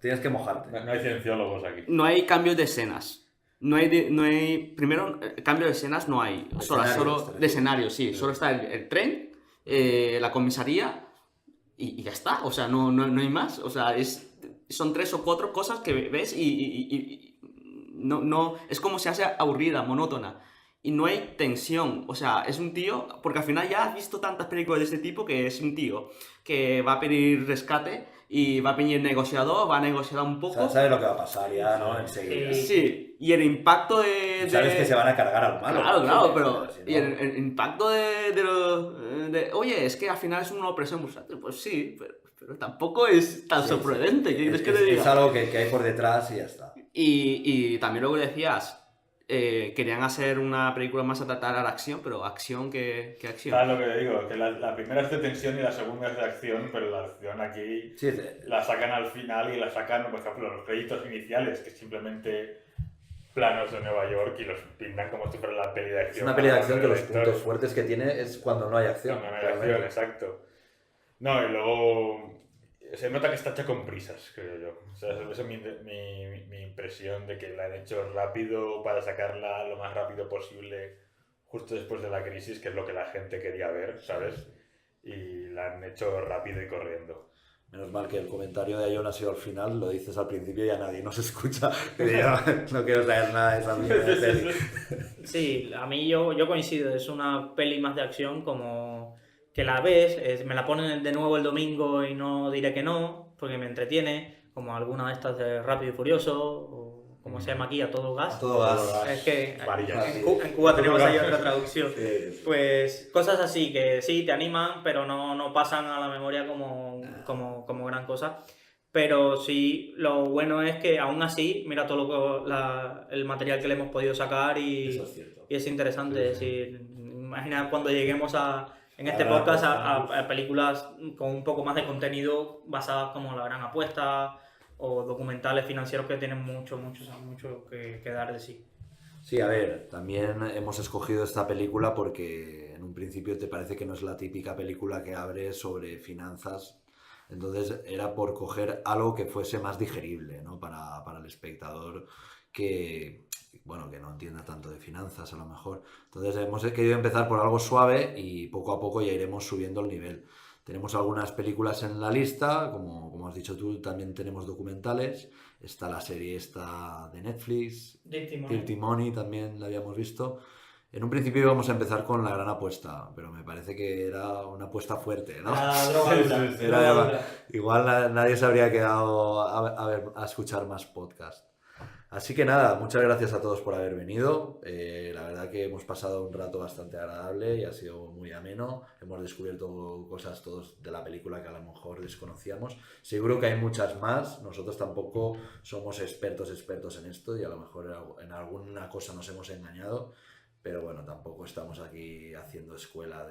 tienes que mojarte. No hay cienciólogos aquí. No hay cambios de escenas. No hay primero, cambio de escenas no hay. Solo de escenario, sí. Solo está el tren, la comisaría y ya está. O sea, no hay más. O sea, son 3 o 4 cosas que ves y no es como se hace aburrida, monótona. Y no hay tensión. O sea, es un tío, porque al final ya has visto tantas películas de este tipo que es un tío que va a pedir rescate y va a pedir negociador, va a negociar un poco. O sea, sabes lo que va a pasar ya, ¿no? Enseguida. Sí, y el impacto de... Sabes que se van a cargar al malo. Claro, pero... Y el impacto de oye, es que al final es una opresión bursátil. Pues sí, pero tampoco es tan sorprendente. ¿Qué quieres que te diga? Es algo que hay por detrás y ya está. Y también lo que decías, querían hacer una película más adaptada a la acción, pero acción que acción. ¿Sabes lo que digo? Que la primera es de tensión y la segunda es de acción, pero la acción aquí la sacan al final y la sacan, por ejemplo, los créditos iniciales, que es simplemente planos de Nueva York y los pintan como si fuera la peli de acción. Es una peli de acción que los puntos fuertes que tiene es cuando no hay acción. Cuando no hay acción, exacto. No, y luego se nota que está hecha con prisas, creo yo. O sea, esa es mi impresión de que la han hecho rápido para sacarla lo más rápido posible justo después de la crisis, que es lo que la gente quería ver, ¿sabes? Y la han hecho rápido y corriendo. Menos mal que el comentario de Ion ha sido al final, lo dices al principio y ya nadie nos escucha. No quiero saber nada de esa mierda. Sí, a mí yo coincido, es una peli más de acción como... que la ves, me la ponen de nuevo el domingo y no diré que no, porque me entretiene, como alguna de estas de Rápido y Furioso, como se llama aquí, a todo gas. A todo gas. Es que Varillas. en Cuba tenemos ahí otra traducción. Sí. Pues cosas así que sí te animan, pero no pasan a la memoria como gran cosa. Pero sí, lo bueno es que aún así, mira todo el material que le hemos podido sacar y Eso es cierto. y es interesante. Sí, sí. Es decir, imagina cuando lleguemos en este podcast a películas con un poco más de contenido basadas como La Gran Apuesta o documentales financieros que tienen mucho que dar de sí. Sí, a ver, también hemos escogido esta película porque en un principio te parece que no es la típica película que abre sobre finanzas. Entonces era por coger algo que fuese más digerible, ¿no? Para el espectador que no entienda tanto de finanzas a lo mejor. Entonces hemos querido empezar por algo suave y poco a poco ya iremos subiendo el nivel. Tenemos algunas películas en la lista, como has dicho tú, también tenemos documentales. Está la serie esta de Netflix, Dirty Money también la habíamos visto. En un principio íbamos a empezar con La Gran Apuesta, pero me parece que era una apuesta fuerte, ¿no? Igual nadie se habría quedado a escuchar más podcast. Así que nada, muchas gracias a todos por haber venido. La verdad que hemos pasado un rato bastante agradable y ha sido muy ameno. Hemos descubierto cosas todos de la película que a lo mejor desconocíamos. Seguro que hay muchas más. Nosotros tampoco somos expertos en esto y a lo mejor en alguna cosa nos hemos engañado. Pero bueno, tampoco estamos aquí haciendo escuela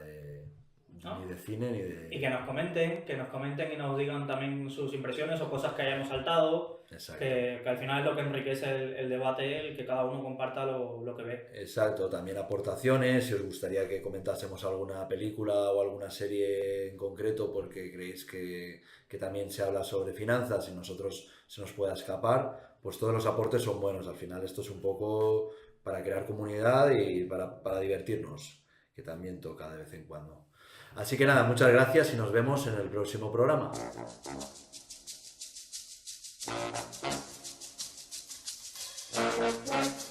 ni de cine ni de... Y que nos comenten y nos digan también sus impresiones o cosas que hayamos saltado. Exacto. Que al final es lo que enriquece el debate, el que cada uno comparta lo que ve. Exacto, también aportaciones, si os gustaría que comentásemos alguna película o alguna serie en concreto porque creéis que también se habla sobre finanzas y nosotros se nos pueda escapar, pues todos los aportes son buenos. Al final esto es un poco para crear comunidad y para divertirnos, que también toca de vez en cuando. Así que nada, muchas gracias y nos vemos en el próximo programa. Thank you.